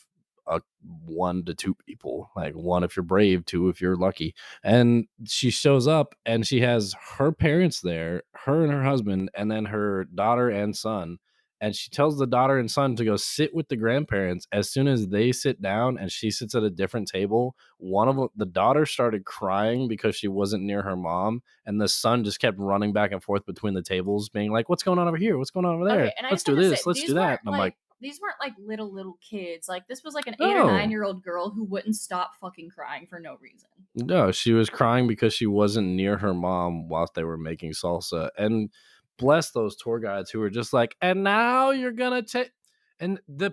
a 1 to 2 people, like 1 if you're brave, 2 if you're lucky. And she shows up and she has her parents there, her and her husband, and then her daughter and son. And she tells the daughter and son to go sit with the grandparents. As soon as they sit down and she sits at a different table, the daughter started crying because she wasn't near her mom, and the son just kept running back and forth between the tables, being like, "What's going on over here? What's going on over there? Okay, and Let's do this. Let's do that." And I'm like, these weren't like little kids. Like this was like an 8 or 9-year-old girl who wouldn't stop fucking crying for no reason. No, she was crying because she wasn't near her mom whilst they were making salsa. And bless those tour guides who were just like, and now you're gonna take the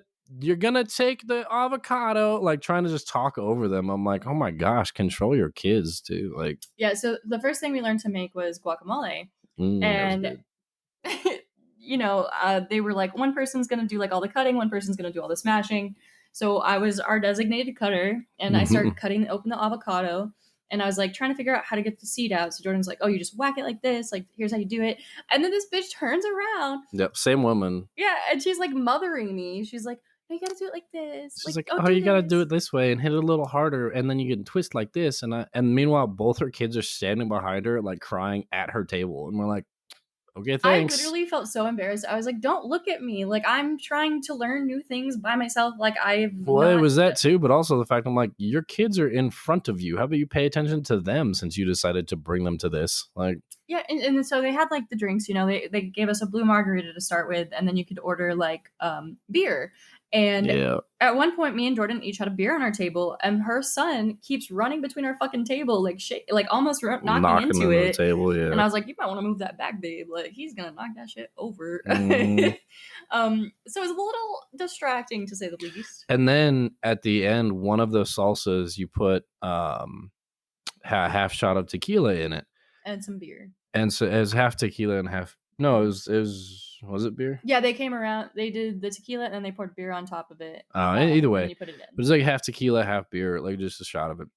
avocado, like trying to just talk over them. I'm like, oh my gosh, control your kids too. Like, yeah. So the first thing we learned to make was guacamole, and they were like, one person's gonna do like all the cutting, one person's gonna do all the smashing. So I was our designated cutter, and I started cutting open the avocado. And I was like trying to figure out how to get the seed out. So Jordan's like, "Oh, you just whack it like this. Like, here's how you do it." And then this bitch turns around. Yep, same woman. Yeah, and she's like mothering me. She's like, "No, you gotta do it like this." She's like, "Oh, you gotta do it this way and hit it a little harder, and then you can twist like this." And meanwhile, both her kids are standing behind her, like crying at her table, and we're like, "Okay, thanks." I literally felt so embarrassed. I was like, "Don't look at me. Like I'm trying to learn new things by myself." Like it was that too, but also the fact I'm like, your kids are in front of you. How about you pay attention to them since you decided to bring them to this? Like, yeah, and so they had like the drinks. They gave us a blue margarita to start with, and then you could order like beer. And at one point, me and Jordan each had a beer on our table, and her son keeps running between our fucking table, like almost knocking into it. The table, yeah. And I was like, "You might want to move that back, babe. Like he's gonna knock that shit over." So it was a little distracting to say the least. And then at the end, one of the salsas you put half shot of tequila in it, and some beer. And so it was half tequila and half. No, it was it beer? Yeah, they came around. They did the tequila and then they poured beer on top of it. Either way, you put it in. But it's like half tequila, half beer, like just a shot of it.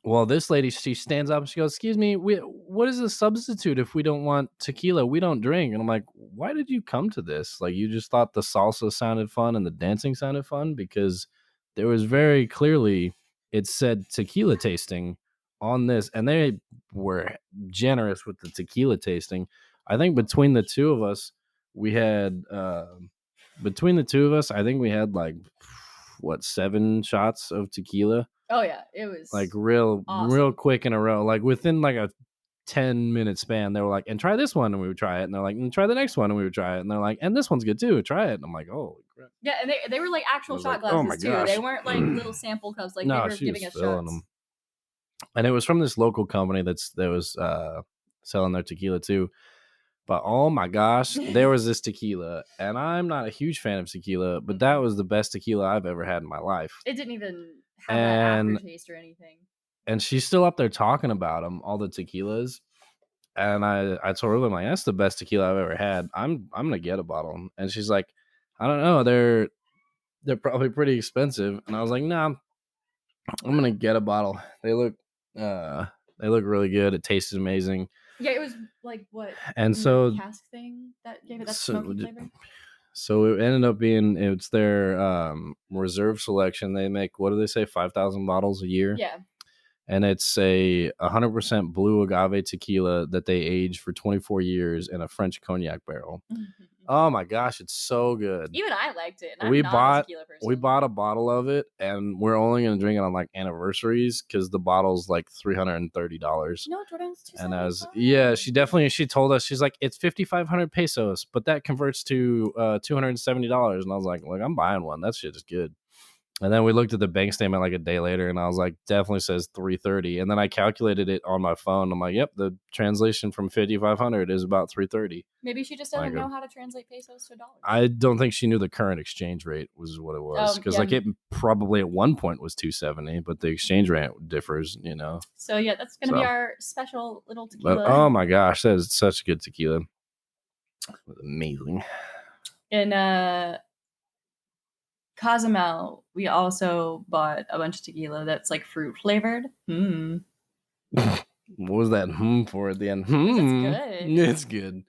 Well, this lady, she stands up and she goes, "Excuse me, what is the substitute if we don't want tequila? We don't drink." And I'm like, "Why did you come to this? Like, you just thought the salsa sounded fun and the dancing sounded fun? Because there was very clearly it said tequila tasting on this, and they were generous with the tequila tasting. I think between the two of us, we had I think we had like what 7 shots of tequila, Oh yeah, it like was real awesome. quick in a row, like within like a 10-minute span. They were like, and try this one, and we would try it, and they're like, and try the next one, and we would try it, and they're like, and this one's good too, try it. And I'm like, oh crap. Yeah, and they were like I actual was shot like, oh my glasses too. They gosh. weren't like little sample cups. Like they No, were she giving was us filling shots. them, and it was from this local company that was selling their tequila too. But oh my gosh, there was this tequila, and I'm not a huge fan of tequila, but that was the best tequila I've ever had in my life. It didn't even have that And aftertaste or anything. she's still up there talking about them, all the tequilas. And I told her, I'm like, that's the best tequila I've ever had. I'm gonna get a bottle. And she's like, I don't know, they're probably pretty expensive. And I was like, nah, I'm gonna get a bottle. They look really good. It tasted amazing. Yeah, it was like what And in the so cask thing that gave it that so smoky flavor. so it ended up being it's their reserve selection. They make, what do they say, 5,000 bottles a year, Yeah. and it's a 100% blue agave tequila that they age for 24 years in a French cognac barrel. Oh my gosh, it's so good. Even I liked it, and we I'm not a bought tequila person. we bought a bottle of it, and we're only gonna drink it on like anniversaries because the bottle's like $330. No, Jordan's too. And she told us, she's like, it's 5,500 pesos, but that converts to $270. And I was like, look, I'm buying one. That shit is good. And then we looked at the bank statement like a day later, and I was like, definitely says 330. And then I calculated it on my phone. I'm like, yep, the translation from 5,500 is about 330. Maybe she just doesn't know how to translate pesos to dollars. I don't think she knew the current exchange rate was what it was, because like it probably at one point was 270, but the exchange rate differs, you know. So yeah, that's gonna be our special little tequila. But oh my gosh, that is such good tequila. It was amazing. In Cozumel, we also bought a bunch of tequila that's like fruit flavored. What was that for at the end? It's good. It's good.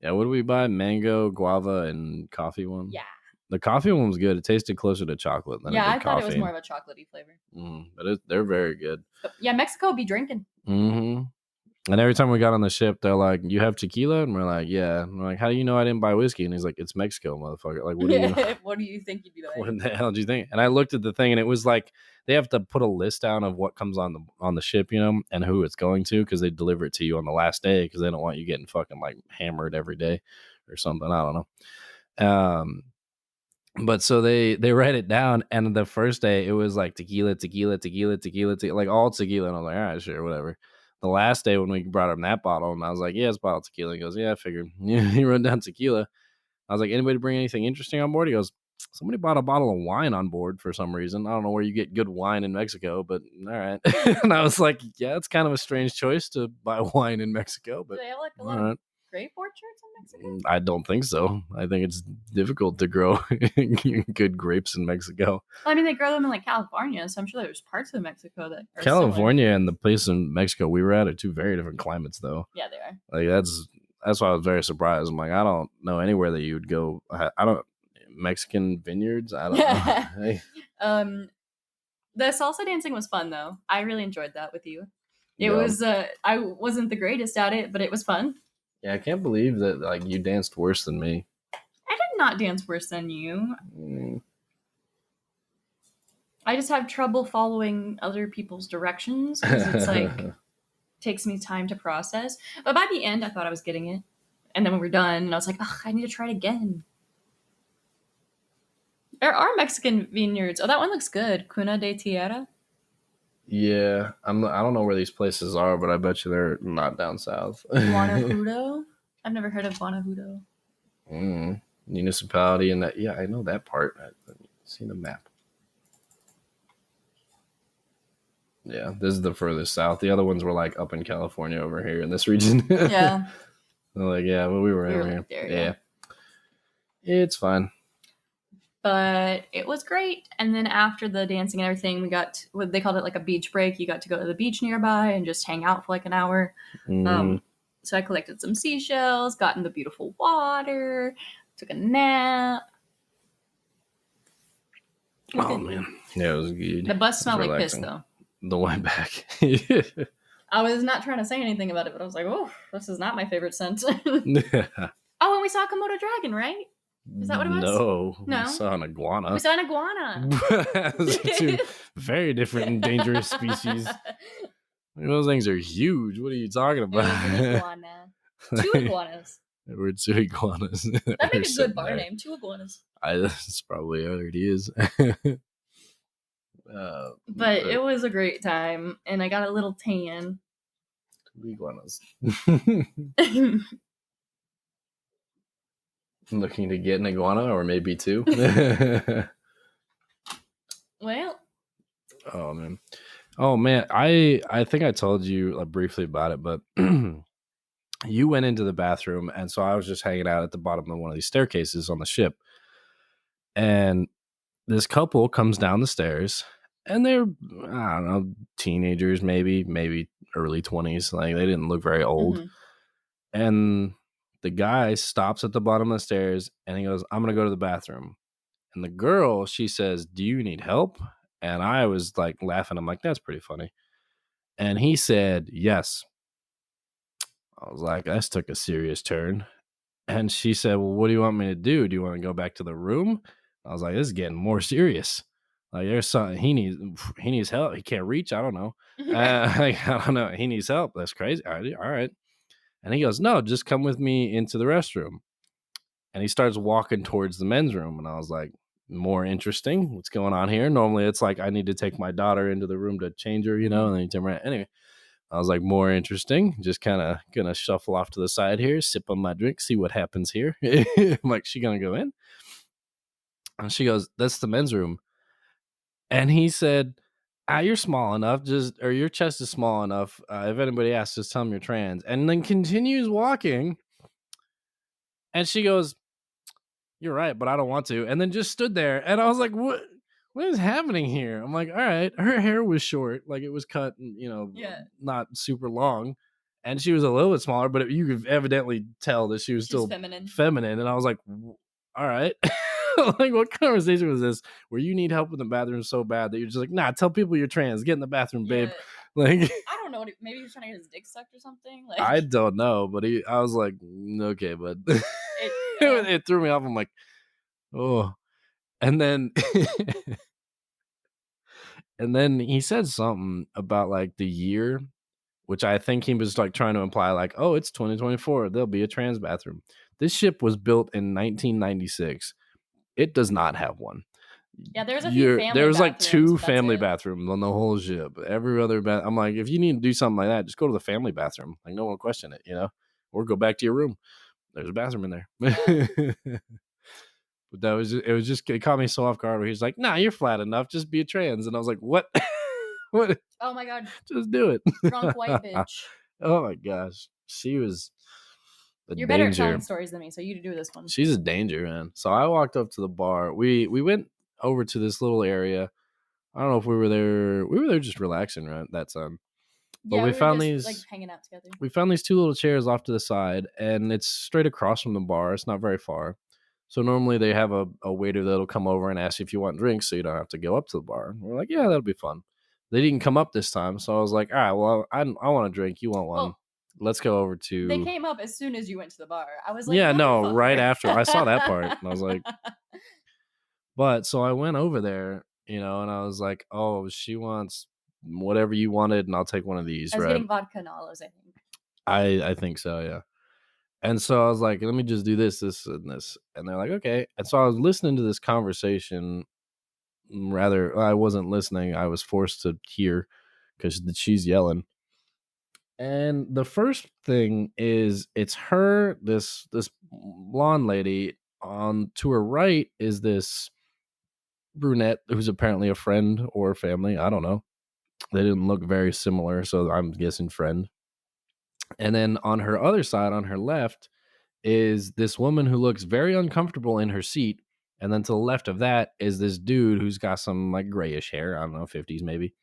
Yeah, what did we buy? Mango, guava, and coffee one? Yeah. The coffee one was good. It tasted closer to chocolate than it did coffee. I thought it was more of a chocolatey flavor. But they're very good. But yeah, Mexico be drinking. And every time we got on the ship, they're like, you have tequila? And we're like, yeah. And we're like, how do you know I didn't buy whiskey? And he's like, it's Mexico, motherfucker. Like, what do you what do you think you'd be like? What the hell do you think? And I looked at the thing, and it was like they have to put a list down of what comes on the ship, you know, and who it's going to, because they deliver it to you on the last day, because they don't want you getting fucking like hammered every day or something. I don't know. But so they write it down, and the first day it was like tequila, like all tequila, and I was like, all right, sure, whatever. The last day when we brought him that bottle, and I was like, yeah, it's a bottle of tequila. He goes, yeah, I figured. He wrote down tequila. I was like, anybody bring anything interesting on board? He goes, somebody bought a bottle of wine on board for some reason. I don't know where you get good wine in Mexico, but all right. And I was like, yeah, it's kind of a strange choice to buy wine in Mexico, but do they have like a lot of grape orchards in Mexico? I don't think so. I think it's difficult to grow good grapes in Mexico. Well, I mean, they grow them in like California, so I'm sure there's parts of Mexico that are California similar. And the place in Mexico we were at are two very different climates, though. Yeah, they are. Like that's why I was very surprised. I'm like, I don't know anywhere that you would go. I don't Mexican vineyards. I don't know. The salsa dancing was fun though. I really enjoyed that with you. It was. I wasn't the greatest at it, but it was fun. Yeah, I can't believe that like you danced worse than me. I did not dance worse than you. I just have trouble following other people's directions because it's like takes me time to process. But by the end, I thought I was getting it. And then when we're done, I was like, oh, I need to try it again. There are Mexican vineyards. Oh, that one looks good. Cuna de Tierra. Yeah, I don't know where these places are, but I bet you they're not down south. Guanajuato? I've never heard of Guanajuato. Municipality and that. Yeah, I know that part. I've seen the map. Yeah, this is the furthest south. The other ones were like up in California over here in this region. Yeah. Like, yeah, well, we were over here. There, yeah. It's fine. But it was great. And then after the dancing and everything, we got what they called it like a beach break. You got to go to the beach nearby and just hang out for like an hour. So I collected some seashells, got in the beautiful water, took a nap. It was Oh good. man, yeah, it was good. The It bus was smelled like piss, relaxing. though. The way back. I was not trying to say anything about it, but I was like, oh, this is not my favorite scent. Yeah. Oh, and we saw a Komodo dragon, right? Is that what it was? No, we No. saw an We iguana. saw an iguana. Those are two very different and dangerous species. Those things are huge. What are you talking It was an about? iguana. Two iguanas. There were two iguanas that That'd were make a good sitting bar there. name. Two iguanas. That's probably already is. But But it was a great time, and I got a little tan. two iguanas. Well, Looking to get an iguana or maybe two. Oh man. Oh man. I think I told you briefly about it, but you went into the bathroom, and so I was just hanging out at the bottom of one of these staircases on the ship, and this couple comes down the stairs, and they're, I don't know, teenagers, maybe early 20s. Like they didn't look very old. mhm. And the guy stops at the bottom of the stairs, and he goes, "I'm gonna go to the bathroom." And the girl, she says, "Do you need help?" And I was like laughing. I'm like, "That's pretty funny." And he said, "Yes." I was like, "This took a serious turn." And she said, "Well, what do you want me to do? Do you want to go back to the room?" I was like, "This is getting more serious. Like, there's something he needs help. He can't reach. I don't know. Like, I don't know. He needs help. That's crazy. All right." And he goes, "No, just come with me into the restroom." And he starts walking towards the men's room, and I was like, "More interesting. What's going on here?" Normally, it's like I need to take my daughter into the room to change her, Mhm. and then you turn around. Anyway, I was like, "More interesting." Just kind of gonna shuffle off to the side here, sip on my drink, see what happens here. I'm like, "She gonna go in?" And she goes, "That's the men's room." And he said, "You're small enough, just or your chest is small enough. If anybody asks, just tell them you're trans." And then continues walking. And she goes, "You're right, but I don't want to." And then just stood there. And I was like, what is happening here? I'm like, all right. Her hair was short, like it was cut, Yeah, not super long. And she was a little bit smaller, but you could evidently tell that she was she's still feminine. feminine. And I was like, all right. Like, what conversation was this where you need help in the bathroom so bad that you're just like, nah, tell people you're trans, get in the bathroom, babe. Yeah, Like, I don't know. Maybe he was trying to get his dick sucked or something. Like I don't know, but I was like, okay, but it. it threw me off. I'm like, oh. And then and then he said something about like the year, which I think he was like trying to imply like, oh, it's 2024, there'll be a trans bathroom. This ship was built in 1996. It does not have one. Yeah, there's a few There family was like bathrooms, two but that's family it. bathrooms on the whole ship. Every other I'm like, if you need to do something like that, just go to the family bathroom. Like no one will question it, or go back to your room. There's a bathroom in Yeah. there. But it caught me so off guard where he's like, "Nah, you're flat enough. Just be a trans." And I was like, "What? What? Oh my god, Just do it." drunk white bitch. Oh my gosh, she was a You're better at telling danger. stories than me, so you do this one. She's a danger, man. So I walked up to the bar. We went over to this little area. I don't know if we were there. We were there just relaxing, right? That time. But Yeah, we were just like hanging out together. we found these two little chairs off to the side, and it's straight across from the bar. It's not very far. So normally they have a waiter that'll come over and ask you if you want drinks, so you don't have to go up to the bar. And we're like, yeah, that'll be fun. They didn't come up this time, so I was like, all right, well, I want a drink. You want one? Well, Let's go over they to. came up as soon as you went to the bar. I was like, Yeah, no, right motherfucker. after I saw that part, and I was like, but so I went over there, and I was like, oh, she wants whatever you wanted, and I'll take one of these, I was right? getting vodka and olives, I think. I think so, yeah. And so I was like, let me just do this, this, and this. And they're like, okay. And so I was listening to this conversation. Rather, I wasn't listening. I was forced to hear because she's yelling. And the first thing is it's her, this blonde lady. On to her right is this brunette who's apparently a friend or family. I don't know. They didn't look very similar, so I'm guessing friend. And then on her other side, on her left, is this woman who looks very uncomfortable in her seat. And then to the left of that is this dude who's got some like grayish hair. I don't know, 50s maybe.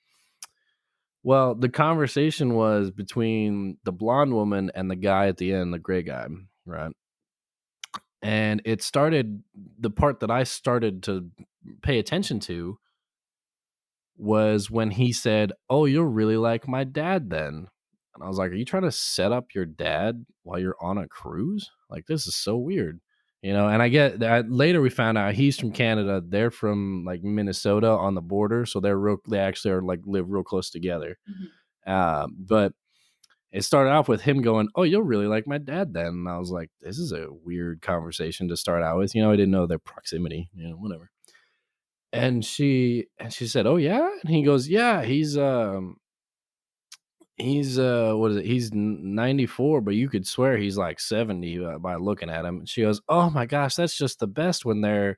Well, the conversation was between the blonde woman and the guy at the end, the gray guy, right? And it started the part that I started to pay attention to was when he said, "Oh, you'll really like my dad then." And I was like, "Are you trying to set up your dad while you're on a cruise? Like, this is so weird." And I get that later we found out he's from Canada. They're from like Minnesota on the border. So they actually are like live real close together. Mhm. But it started off with him going, "Oh, you'll really like my dad then." And I was like, this is a weird conversation to start out with. I didn't know their proximity, whatever. And she said, "Oh yeah?" And he goes, "Yeah, he's what is it? He's 94, but you could swear he's like 70 by looking at him." And she goes, "Oh my gosh, that's just the best when they're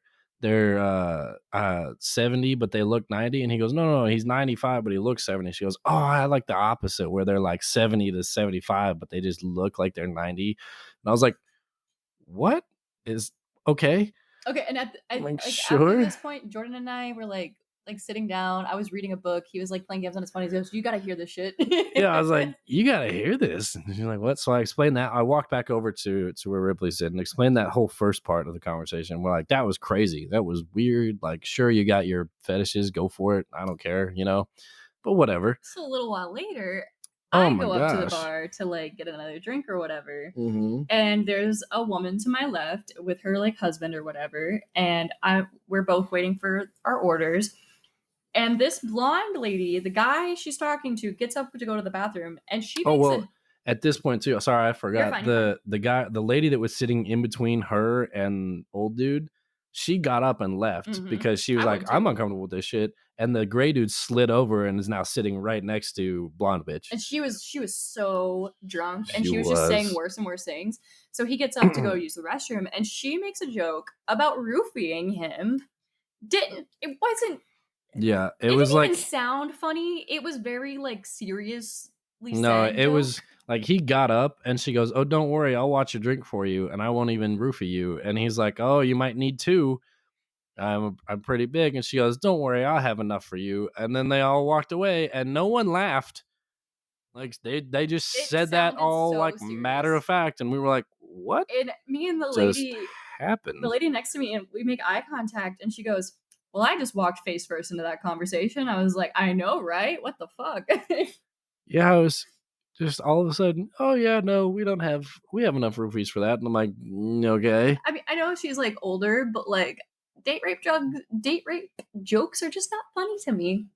70 but they look 90." And he goes, "No, he's 95 but he looks 70." She goes, "Oh, I like the opposite where they're like 70 to 75 but they just look like they're 90." And I was like, "What is okay?" Okay, and I'm like, like after "Sure." this point, Jordan and I were like sitting down. I was reading a book. He was like playing games on his phone. He goes, "You got to hear this shit." Yeah, I was like, "You gotta hear this." And she's like, "What?" So I explained that. I walked back over to where Ripley said and explained that whole first part of the conversation. We're like, "That was crazy. That was weird. Like, sure, you got your fetishes, go for it. I don't care. But whatever." So a little while later, Oh I my go up to the gosh. bar to like get another drink or whatever. Hmm. And there's a woman to my left with her like husband or whatever, and we're both waiting for our orders. And this blonde lady, the guy she's talking to, gets up to go to the bathroom, and she Oh makes well, a. at this point too. Sorry, I You're forgot fine. You're fine. the lady that was sitting in between her and old dude. She got up and left Mm-hmm. because she was I like, would "I'm too. uncomfortable with this shit." And the gray dude slid over and is now sitting right next to blonde bitch. And she was so drunk, and She she was just saying was. worse and worse things. So he gets up to go use the restroom, and she makes a joke about roofing him. Didn't it wasn't Yeah, it it was didn't even like sound funny. It was very like seriously no, said it was joke. like he got up and she goes, "Oh, don't worry, I'll watch your drink for you, and I won't even roofie you." And he's like, "Oh, you might need two. I'm pretty big." And she goes, "Don't worry, I'll have enough for you." And then they all walked away, and no one laughed. Like they just It said that sounded all so like matter of serious. fact, and we were like, "What And me and just the happened?" lady next to me, and we make eye contact, and she goes, "Well, I just walked face first into that conversation." I was like, "I know, right? What the fuck?" Yeah, I was just all of a sudden, "Oh yeah, no, we have enough roofies for that." And I'm like, Okay." I mean, I know she's like older, but like date rape jokes are just not funny to me.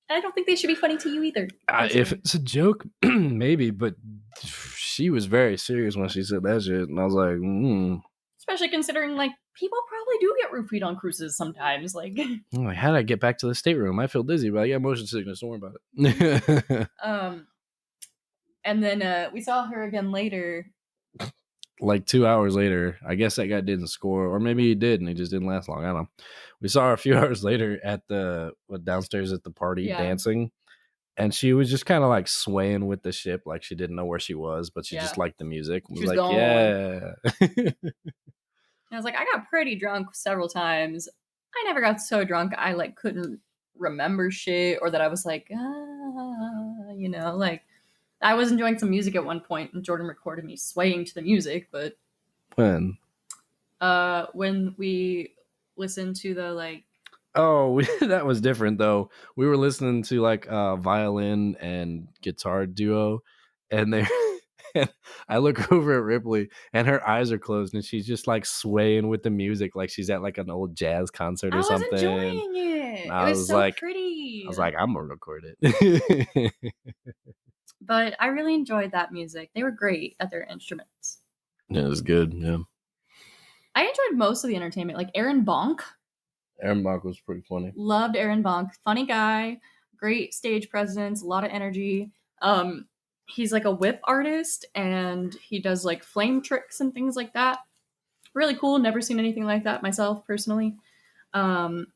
And I don't think they should be funny to you either, If personally. it's a joke, maybe, but she was very serious when she said that shit, and I was like, Especially considering like people probably do get roofied on cruises sometimes. Like I'm like, how did I get back to the stateroom? I feel dizzy, but I got motion sickness. Don't worry about Mhm. it. um and then we saw her again later. Like 2 hours later, I guess that guy didn't score, or maybe he did, and he just didn't last long. I don't know. We saw her a few hours later at downstairs at the party Yeah. dancing, and she was just kind of like swaying with the ship, like she didn't know where she was, but she just Yeah. liked the music. And She was was like, going. "Yeah." And I was like, I got pretty drunk several times. I never got so drunk I like couldn't remember shit or that I was like, like I was enjoying some music at one point and Jordan recorded me swaying to the music, but When? when we listened to the like Oh, that was different though. We were listening to like a violin and guitar duo, and they and I look over at Ripley and her eyes are closed and she's just like swaying with the music like she's at like an old jazz concert or I was something. And enjoying it. It I was was so like I pretty. was like, I'm gonna record it. But I really enjoyed that music. They were great at their instruments. Yeah, it was good. Yeah. I enjoyed most of the entertainment. Like Aaron Bonk. Aaron Mark was pretty funny. Loved Aaron Bonk. Funny guy, great stage presence, a lot of energy. He's like a whip artist and he does like flame tricks and things like that. Really cool. Never seen anything like that myself personally. Um,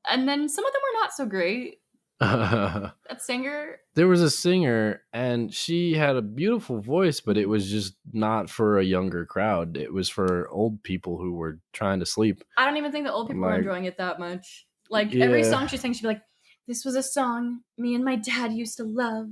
and then some of them were not so great. That singer, There was a singer and she had a beautiful voice, but it was just not for a younger crowd. It was for old people who were trying to sleep. I don't even think the old I'm people were like, enjoying it that much. Like every yeah. song she sang, she'd be like, "This was a song me and my dad used to love,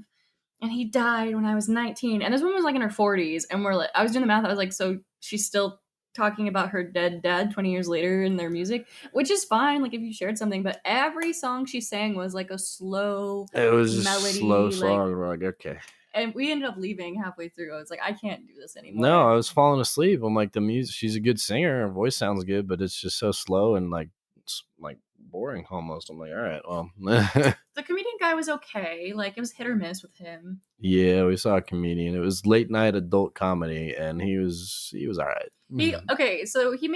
and he died when I was 19." And this woman was like in her 40s, and we're like, I was doing the math. I was like, so she's still talking about her dead dad 20 years later in their music, which is fine, like if you shared something, but every song she sang was like a slow It was just slow melody, like, song. We're like, okay. and we ended up leaving halfway through. I was like, I can't do this No, anymore. I was falling asleep. I'm like, the music. She's a good singer. Her voice sounds good, but it's just so slow and like it's like boring almost. I'm like, all right, well, The comedian guy was okay, like it was hit or miss with him. yeah, we saw a comedian. It was late night adult comedy, and he was all right. He okay, so he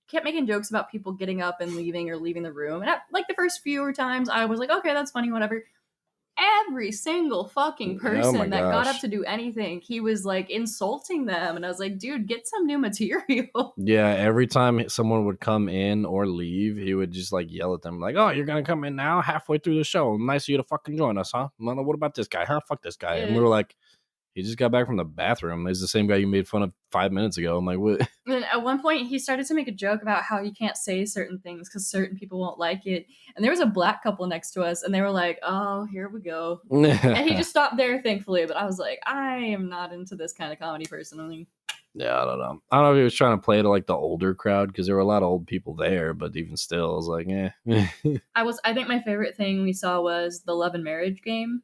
kept making jokes about people getting up and leaving the room. And like the first few times, I was like, okay, that's funny, whatever. Every single fucking Oh my person that got up gosh. to do anything, he was like insulting them, and I was like, dude, get some new material. Yeah, every time someone would come in or leave, he would just like yell at them, like, "Oh, you're gonna come in now, halfway through the show. Nice of you to fucking join us, huh? Well, what about this guy? Huh? Fuck this guy." And we were And like, "He just got back from the bathroom. He's the same guy you made fun of 5 minutes ago." I'm like, "What?" then at one point, he started to make a joke about how you can't say certain things because certain people won't like it. And there was a black couple next to us, and they were like, "Oh, here we go." And he just stopped there, thankfully. But I was like, I am not into this kind of comedy personally. Yeah, I don't know. I don't know if he was trying to play to like the older crowd because there were a lot of old people there, but even still, I was like, eh. I think my favorite thing we saw was the Love and Marriage game.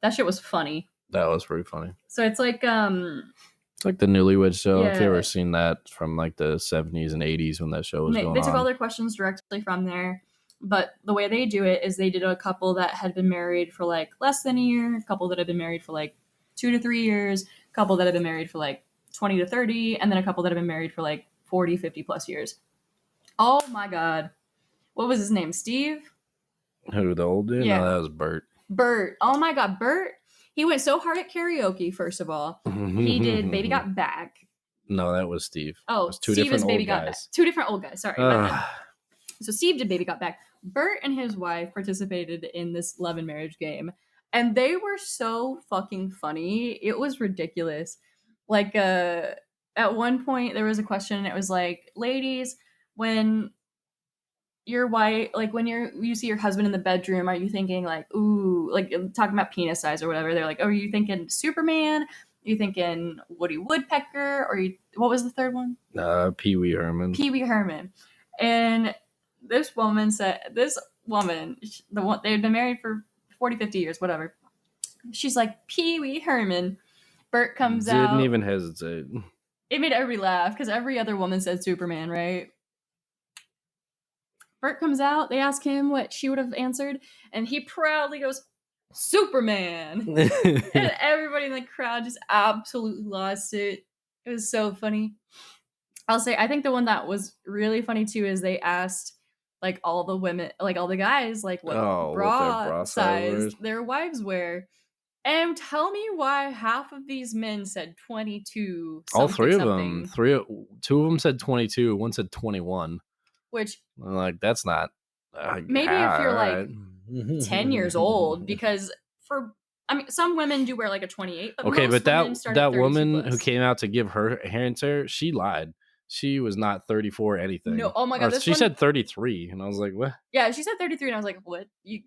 That shit was funny. That was pretty funny. So it's like It's like the Newlywed Show. If you yeah, ever seen that from like the 70s and 80s when that show was going they took all on. their questions directly from there. But the way they do it is they did a couple that had been married for like less than a year, a couple that had been married for like 2 to 3 years, a couple that had been married for like 20 to 30, and then a couple that had been married for like 40, 50 plus years. Oh my God. What was his name? Steve? Who, the old dude? Yeah. No, that was Bert. Bert. Oh my God. Bert. He went so hard at karaoke, first of all. He did Baby Got Back. No, that was Steve. Oh, It was two Steve different is Baby old Got Back. guys. Two different old guys. Sorry. So Steve did Baby Got Back. Bert and his wife participated in this love and marriage game, and they were so fucking funny. It was ridiculous. Like, at one point there was a question. It was like, ladies, when your wife, like when you see your husband in the bedroom, are you thinking like, ooh, like talking about penis size or whatever? They're like, oh, are you thinking Superman? Are you thinking Woody Woodpecker? Or what was the third one? Pee Wee Herman. Pee Wee Herman. And this woman, the one they'd been married for 40, 50 years, whatever. She's like, Pee Wee Herman. Bert comes out. Didn't even hesitate. It made everybody laugh because every other woman said Superman, right? Bert comes out. They ask him what she would have answered, and he proudly goes, Superman. And everybody in the crowd just absolutely lost it. It was so funny. I'll say, I think the one that was really funny too is they asked like all the women, like all the guys, like what what bra their bra size size their wives wear. And tell me why half of these men said 22. All three of something, them. Two of them said 22. One said 21. which I'm like, that's not. maybe if you're like right. 10 years old, because some women do wear like a 28, but Okay, most but women start at that 32 woman plus. who came out to give her answer, she lied. She was not 34 anything. No, oh my God, Or she said 33, and I was like, what? Yeah, she said 33, and I was like, what? You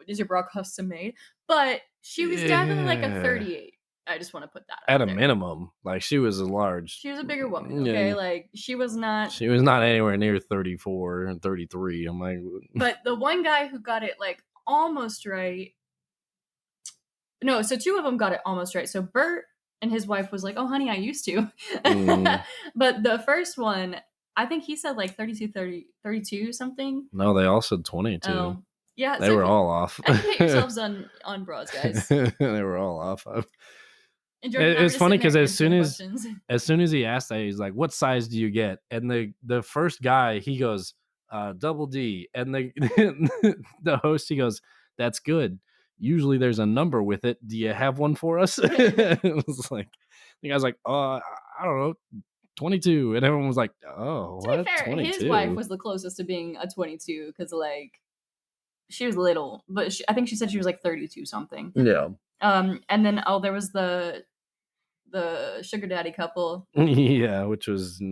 is your bra custom made? But she was definitely like a 38. I just want to put that out At a there. minimum. Like, she was a large. She was a bigger woman, okay? Yeah. Like, she was not anywhere near 34 and 33. I'm like, but the one guy who got it like almost right. No, so two of them got it almost right. So Bert and his wife was like, "Oh, honey, I used to." But the first one, I think he said like 32 something. No, they all said 22. Oh, yeah. They were all off. Educate yourselves on bras, guys. They were all off. It's funny because as soon as he asked that, he's like, "What size do you get?" And the first guy, he goes, "Double D." And the host, he goes, "That's good. Usually there's a number with it. Do you have one for us?" It was like, the guy's like, I don't know, 22. And everyone was like, oh, to what? be fair, 22? his wife was the closest to being a 22 because like she was little, but I think she said she was like 32 something. Yeah. And then there was the sugar daddy couple. Yeah, which was.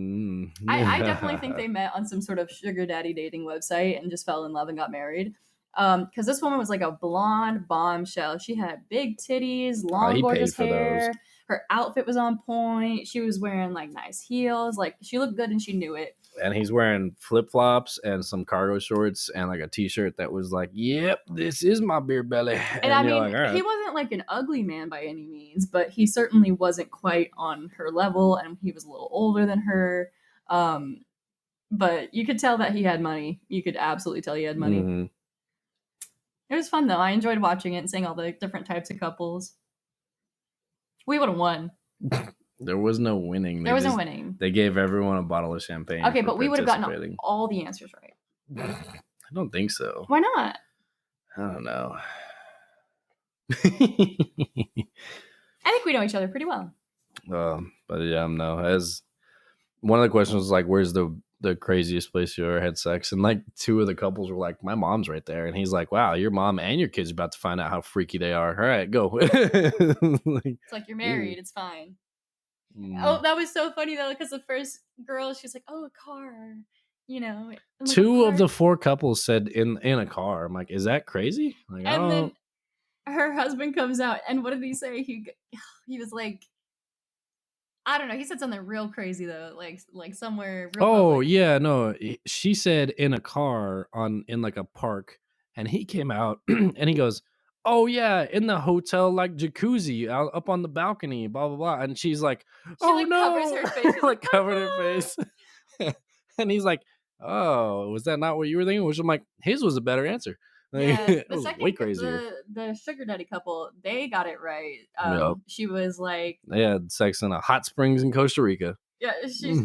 I definitely think they met on some sort of sugar daddy dating website and just fell in love and got married. Because this woman was like a blonde bombshell. She had big titties, Oh, long, he paid gorgeous for those. hair. Her outfit was on point. She was wearing like nice heels. Like she looked good and she knew it. And he's wearing flip flops and some cargo shorts and like a t-shirt that was like, "Yep, this is my beer belly." And I And you're mean, like, "All he right." wasn't like an ugly man by any means, but he certainly wasn't quite on her level, and he was a little older than her. Um, but you could tell that he had money. You could absolutely tell he had money. Mhm. It was fun though. I enjoyed watching it and seeing all the different types of couples. We would have won. There was no winning. There was no winning. They gave everyone a bottle of champagne. Okay, for but we would have gotten participating. all the answers right. I don't think so. Why not? I don't know. I think we know each other pretty well. But yeah, no. As one of the questions was like, "Where's the craziest place you ever had sex?" And like two of the couples were like, "My mom's right there." And he's like, "Wow, your mom and your kids are about to find out how freaky they are. All right, go." It's like you're married. It's fine. Oh, that was so funny though, because the first girl, she's like, "Oh, a car," you know. Like, two of the four couples said in a car. I'm like, is that crazy? Like, and then her husband comes out, and what did he say? He was like, I don't know. He said something real crazy though, like somewhere real public. Yeah, no. She said in a car in like a park, and he came out and he goes, "Oh yeah, in the hotel like jacuzzi out up on the balcony, blah blah blah." And she's like, She "Oh like no!" covers her face. She's like "Oh, covered her no." face, and he's like, "Oh, was that not what you were thinking?" Which I'm like, his was a better answer. Like, Yeah, it the was way second crazier. the sugar daddy couple, they got it right. Yep. She was like, They had sex in a hot springs in Costa Rica. yeah, she's.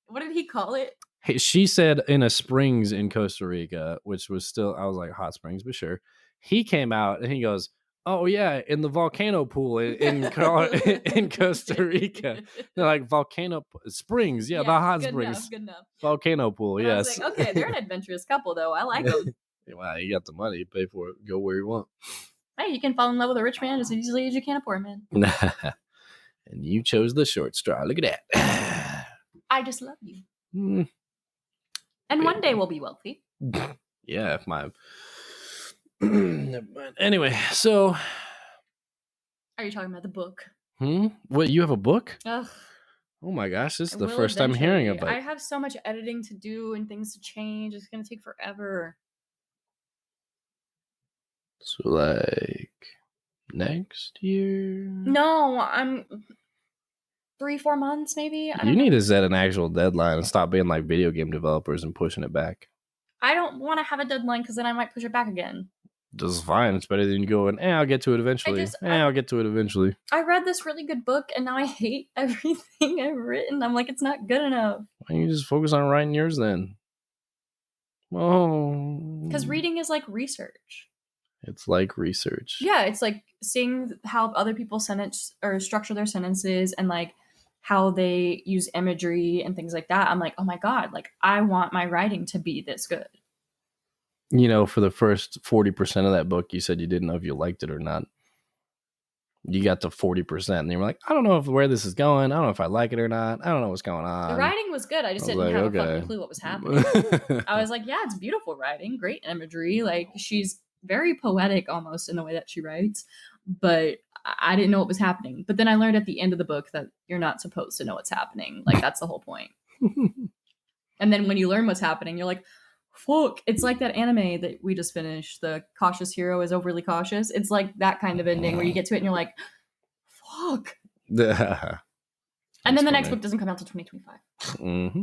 What did he call it? Hey, she said in a springs in Costa Rica, which was still, I was like, hot springs, but sure. He came out and he goes, "Oh yeah, in the volcano pool in Costa Rica." They're like volcano springs, yeah, the hot good springs, enough, good enough. volcano pool, And I was yes. like, okay, they're an adventurous couple though. I like them. Wow, you got the money, pay for it, go where you want. Hey, you can fall in love with a rich man just as easily as you can a poor man. And you chose the short straw. Look at that. I just love you. Mm. And one day we'll be wealthy. Yeah, if my anyway, so Are you talking about the book? What, you have a book? Ugh. Oh my gosh, this is I the will first time hearing eventually. about I it. have so much editing to do and things to change. It's gonna take forever. So like next year? No, I'm 3-4 months maybe. I You don't need know. to set an actual deadline and stop being like video game developers and pushing it back. I don't want to have a deadline because then I might push it back again. This is fine. It's better than going, I'll get to it eventually. I'll get to it eventually. I read this really good book and now I hate everything I've written. I'm like, it's not good enough. Why don't you just focus on writing yours then? Oh. Because reading is like research. It's like research. Yeah, it's like seeing how other people sentence or structure their sentences and like how they use imagery and things like that. I'm like, oh my God, like I want my writing to be this good. You know, for the first 40% of that book, you said you didn't know if you liked it or not. You got to 40%, and you were like, I don't know where this is going. I don't know if I like it or not. I don't know what's going on. The writing was good. I just didn't have a fucking clue what was happening. I was like, yeah, it's beautiful writing, great imagery. Like she's very poetic almost in the way that she writes, but I didn't know what was happening. But then I learned at the end of the book that you're not supposed to know what's happening. Like that's the whole point. And then when you learn what's happening, you're like, fuck. It's like that anime that we just finished, The Cautious Hero is Overly Cautious. It's like that kind of ending where you get to it and you're like, fuck. And then the next book doesn't come out till 2025. Mm-hmm.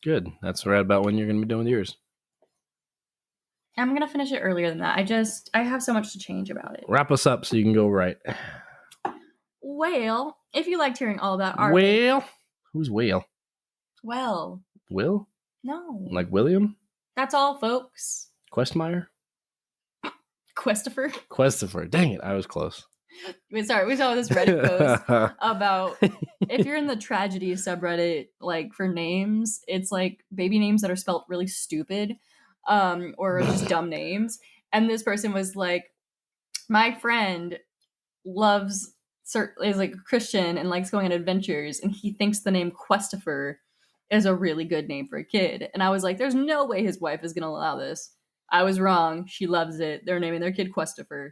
Good. That's right about when you're going to be done with yours. I'm going to finish it earlier than that. I have so much to change about it. Wrap us up so you can go right. Well, if you liked hearing all about art. Whale? Who's Whale? Well. Will? No. Like William? That's all, folks. Questmeyer? Questifer. Dang it, I was close. Sorry, we saw this Reddit post about if you're in the tragedy subreddit, like for names, it's like baby names that are spelled really stupid, or just dumb names. And this person was like, my friend is like a Christian and likes going on adventures, and he thinks the name Questifer is a really good name for a kid. And I was like, there's no way his wife is gonna allow this. I was wrong. She loves it. They're naming their kid Questifer.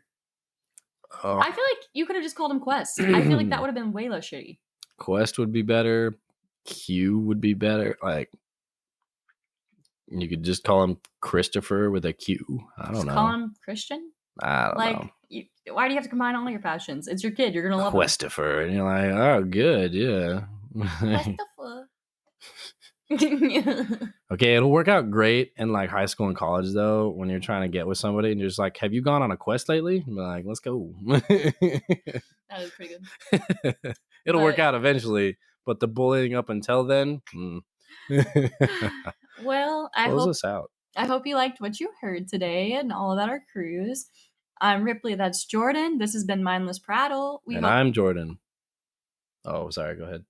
Oh. I feel like you could have just called him Quest. I feel like that would have been way less shitty. Quest would be better. Q would be better. Like, you could just call him Christopher with a Q. I don't Just know. call him Christian. I don't know. Why do you have to combine all your passions? It's your kid. You're gonna love him. Questifer, and you're like, oh, good, yeah. Questifer. Okay, it'll work out great in like high school and college though, when you're trying to get with somebody and you're just like, have you gone on a quest lately? And be like, let's go. That is pretty good. It'll work out eventually, but the bullying up until then. Well, close us out. I hope you liked what you heard today and all about our cruise. I'm Ripley. That's Jordan. This has been Mindless Prattle. I'm Jordan. Oh, sorry. Go ahead.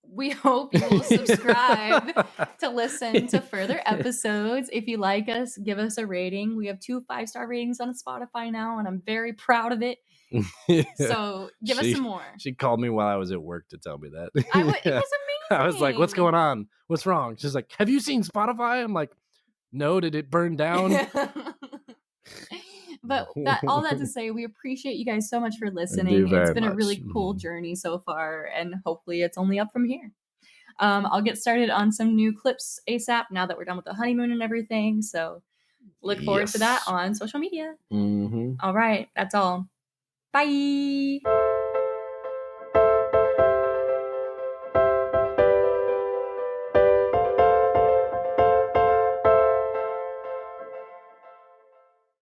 We hope you will subscribe to listen to further episodes. If you like us, give us a rating. We have 2 5-star ratings on Spotify now, and I'm very proud of it. So give us some more. She called me while I was at work to tell me that. It was amazing. I was like, what's going on? What's wrong? She's like, have you seen Spotify? I'm like, no, did it burn down? But all that to say, we appreciate you guys so much for listening. It's been a really cool journey so far, and hopefully it's only up from here. I'll get started on some new clips ASAP now that we're done with the honeymoon and everything. So look forward to that on social media. All right, that's all. Bye.